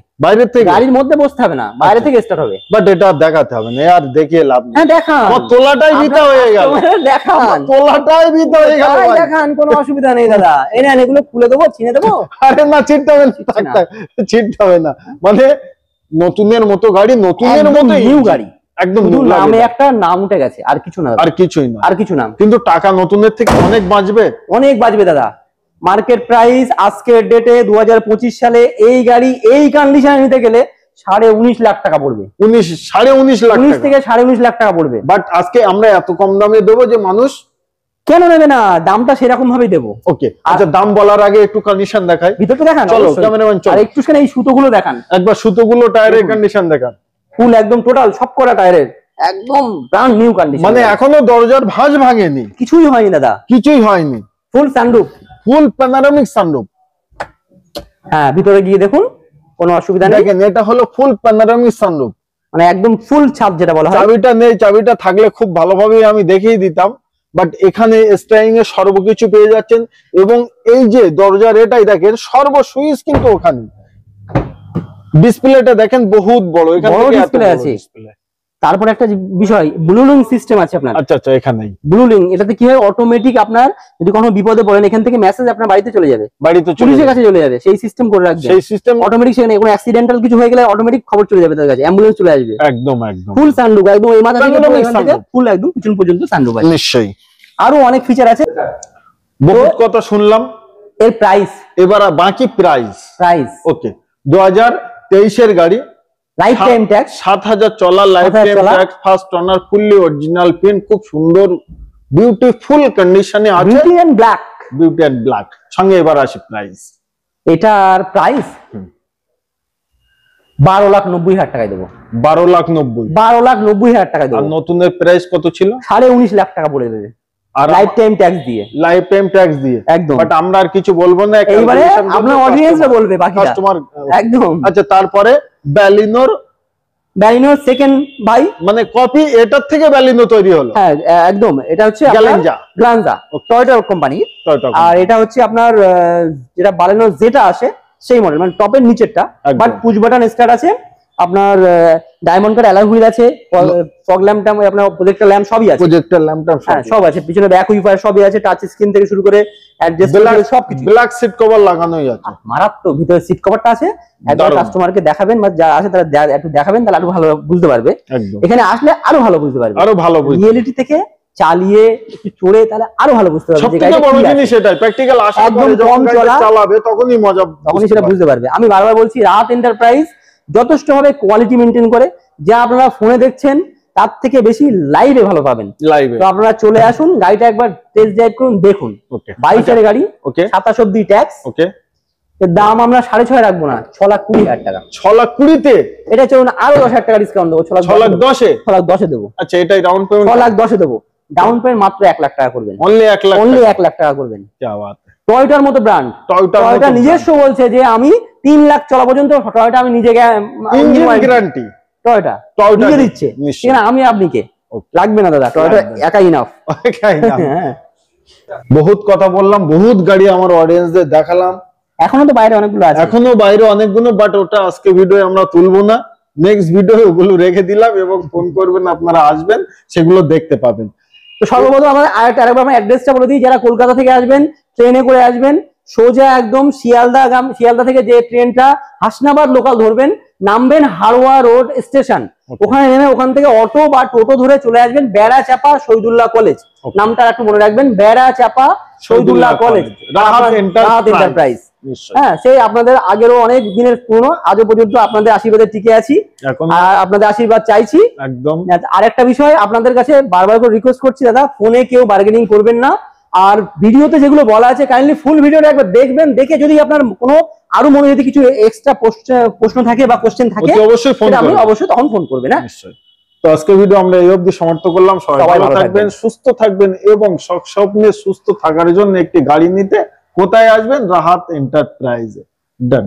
গাড়ির মধ্যে বসতে হবে না, বাইরে থেকে স্টার্ট হবে। বাট এটা দেখাতে হবে না আর, দেখিয়ে লাভ নেই। হ্যাঁ দেখান, আমার তোলাটাই ভিতা হয়ে গেল, দেখান তোলাটাই ভিতা হয়ে গেল, দেখান, কোনো অসুবিধা নেই দাদা। এই নেন, এগুলো খুলে দেবো, চিনে দেবো। আরে না, ছিটতে হবে না, মানে নতুনের মতো গাড়ি, নতুনের মতো নিউ গাড়ি, একদম নামে একটা নাম উঠে গেছে, আর কিছু না, আর কিছুই না, আর কিছু না। কিন্তু টাকা নতুনের থেকে অনেক বাঁচবে দাদা। মার্কেট প্রাইস আজকের ডেটে 2025 সালে এই গাড়ি এই কন্ডিশনে নিতে গেলে 19.5 লাখ টাকা পড়বে। 19.5 লাখ, 19 থেকে 19.5 লাখ টাকা পড়বে। বাট আজকে আমরা এত কম দামে দেবো যে মানুষ কেন নেবে না, দামটা সেরকম ভাবেই দেবো। ওকে, আচ্ছা দাম বলার আগে একটু কন্ডিশন দেখাই, ভিতরটা দেখান। চলো ক্যামেরাম্যান চলো, আর একটুখানি এই সুতোগুলো দেখান, একবার সুতোগুলো, টায়ারের কন্ডিশন দেখান, ফুল একদম টোটাল সব করা টায়ারের একদম ব্র্যান্ড নিউ কন্ডিশন, মানে এখনো দরজার ভাঁজ ভাঙেনি, কিছুই হয়নি দাদা, কিছুই হয়নি। ফুল সানরুফ, ফুল প্যানোরামিক সানরুফ। হ্যাঁ ভিতরে গিয়ে দেখুন, কোনো অসুবিধা নেই। দেখেন এটা হলো ফুল প্যানোরামিক সানরুফ, মানে একদম ফুল ছাদ যেটা বলা হয়। চাবিটা নেই, চাবিটা থাকলে খুব ভালোভাবে আমি দেখিয়ে দিতাম, বাট এখানে স্টারিং এ সর্বকিছু পেয়ে যাচ্ছেন। এবং এই যে দরজার এটাই দেখেন, সর্ব সুইচ কিন্তু ওখানে। ডিসপ্লেটা দেখেন বহুত বড়, এখানে ডিসপ্লে আছে, তারপরে একটা বিষয়, ব্লুলিং সিস্টেম আছে আপনার। আচ্ছা আচ্ছা, এখানেই ব্লুলিং, এটাতে কি হয়, অটোমেটিক আপনার যদি কোনো বিপদে পড়েন এখান থেকে মেসেজ আপনার বাড়িতে চলে যাবে, পুলিশের কাছে চলে যাবে, সেই সিস্টেম করে রাখবে। সেই সিস্টেম অটোমেটিক, সেখানে কোনো অ্যাক্সিডেন্টাল কিছু হয়ে গেলে অটোমেটিক খবর চলে যাবে তার কাছে, অ্যাম্বুলেন্স চলে আসবে। একদম একদম ফুল সানরুফ, একদম এই মাথা থেকে ফুল একদম পিছন পর্যন্ত সানরুফ আছে। নিশ্চয়ই আরো অনেক ফিচার আছে। বহুত কথা শুনলাম, এর প্রাইস, এবার বাকি প্রাইস। ওকে, 2023 এর গাড়ি, লাইফ টাইম ট্যাক্স, 7000 চলা, life time tax, first owner, fully original paint, খুব সুন্দর বিউটিফুল কন্ডিশনে আছে, beauty and black, beauty and black. সঙ্গে এবার আসে প্রাইস। এটার প্রাইস 12,90,000 টাকায় দেবো। 12,90,000 টাকা দেবো। আর নতুনের প্রাইস কত ছিল? 19.5 লাখ টাকা পড়ে দেবে, আর লাইফ টাইম ট্যাক্স দিয়ে, লাইফ টাইম ট্যাক্স দিয়ে একদম। বাট আমরা আর কিছু বলবো না, এইবারে আপনার অডিয়েন্সরা বলবে, বাকি কাস্টমার একদম। আচ্ছা, তারপরে ব্যালিনোর সেকেন্ড ভাই, মানে কপি এটার থেকে ব্যালিনো তৈরি হলো। হ্যাঁ একদম, এটা হচ্ছে গ্লাঞ্জা টয়োটা কোম্পানি। আর এটা হচ্ছে আপনার যেটা ব্যালিনো যেটা আসে সেই মডেল, মানে টপের নিচেরটা, বাট পুশ বাটন স্টার্ট আছে আপনার, ডায়মন্ড কাট অ্যালয় হুইল আছে, ফগ ল্যাম্পটা আপনার, প্রজেক্টর ল্যাম্প সবই আছে, প্রজেক্টর ল্যাম্পটা সব আছে, পিছনে ব্যাক উইপার সবই আছে, টাচ স্ক্রিন থেকে শুরু করে অ্যাডজাস্টেবল সবকিছু, ব্ল্যাক সিট কভার লাগানোই আছে, মারাত্মক। ভিতরে সিট কভারটা আছে, একবার কাস্টমারকে দেখাবেন বা যারা আছে তারা একটু দেখাবেন, তাহলে আরো ভালো বুঝতে পারবে। এখানে আসলে আরো ভালো বুঝতে পারবে, আরো ভালো রিয়েলিটি থেকে চালিয়ে একটু চড়ে, তাহলে আরো ভালো বুঝতে পারবে। সবথেকে বড় জিনিস এটাই, প্র্যাকটিক্যাল আসার পরে যখন চালাবে তখনই মজা, তখনই সেটা বুঝতে পারবে। আমি বারবার বলছি, রাহাত এন্টারপ্রাইজ যথেষ্ট ভাবে কোয়ালিটি মেনটেন করে, যা আপনারা ফোনে দেখছেন তার থেকে বেশি লাইভে ভালো পাবেন। তো আপনারা চলে আসুন, গাড়িটা একবার টেস্ট ড্রাইভ করুন, দেখুন। 22 এর গাড়ি, 27 অব্দি ট্যাক্স, এর দাম আমরা 6.5 রাখবো না, 6,20,000 টাকা। 6,20,000-তে এটা চলুন, আরো 10,000 টাকা ডিসকাউন্ট দেবো, 6,10,000 দেবো। আচ্ছা, এটাই ডাউন পেমেন্ট 6,10,000 দেবো, ডাউন পেমেন্ট মাত্র 1 লাখ টাকা করবেন, অনলি 1 লাখ, অনলি 1 লাখ টাকা করবেন। কি বাত, টয়োটার মতো ব্র্যান্ড, টয়োটা নিজস্ব বলছে যে আমি 3 লাখ চলা পর্যন্ত টয়োটা আমি নিজে ইঞ্জিন গ্যারান্টি টয়োটা নিজে দিচ্ছে, ঠিক না? আমি আপনি কে লাগবে না দাদা, টয়োটা একাই ইনাফ। বহুত কথা বললাম, বহুত গাড়ি আমার অডিয়েন্সদের দেখালাম, এখনো তো বাইরে অনেকগুলো আছে, এখনো বাইরে অনেকগুলো, বাট ওটা আজকে ভিডিও আমরা তুলবো না, নেক্সট ভিডিও ওগুলো রেখে দিলাম, এবং ফোন করবেন, আপনারা আসবেন, সেগুলো দেখতে পাবেন। তো সর্বপ্রথম আমাদের আরেকবার আমরা অ্যাড্রেসটা বলে দিই, যারা কলকাতা থেকে আসবেন, ট্রেনে করে আসবেন, সোজা একদম শিয়ালদা থেকে যে ট্রেনটা হাসনাবাদ লোকাল ধরবেন, নামবেন হারোয়া রোড স্টেশন, ওখানে নেমে ওখান থেকে অটো বা টোটো ধরে চলে আসবেন বেড়াচাপা শহীদুল্লাহ কলেজ, নামটা একটু মনে রাখবেন, বেড়াচাপা শহীদুল্লাহ কলেজ, রাহাত এন্টারপ্রাইজ। হ্যাঁ, সেই আপনাদের আগেরও অনেক দিনের পুরনো, আজও পর্যন্ত আপনাদের আশীর্বাদে টিকে আছি, আর আপনাদের আশীর্বাদ চাইছি একদম। আর একটা বিষয় আপনাদের কাছে বারবার করে রিকোয়েস্ট করছি, দাদা ফোনে কেউ বার্গেনিং করবেন না, আর ভিডিওতে যেগুলো বলা আছে কাইন্ডলি ফুল ভিডিওটা একবার দেখবেন, দেখে যদি আপনার কোনো আরো মনে যদি কিছু এক্সট্রা প্রশ্ন থাকে বা কোশ্চেন থাকে, অবশ্যই ফোন করবেন, অবশ্যই তখন ফোন করবেন। হ্যাঁ, নিশ্চয়ই। তো আজকে ভিডিও আমরা এই অবধি সমাপ্ত করলাম। সবাই ভালো থাকবেন, সুস্থ থাকবেন, এবং স্বপ্নে সুস্থ থাকার জন্য একটি গাড়ি নিতে কোথায় আসবেন? রাহাত এন্টারপ্রাইজে। ডান।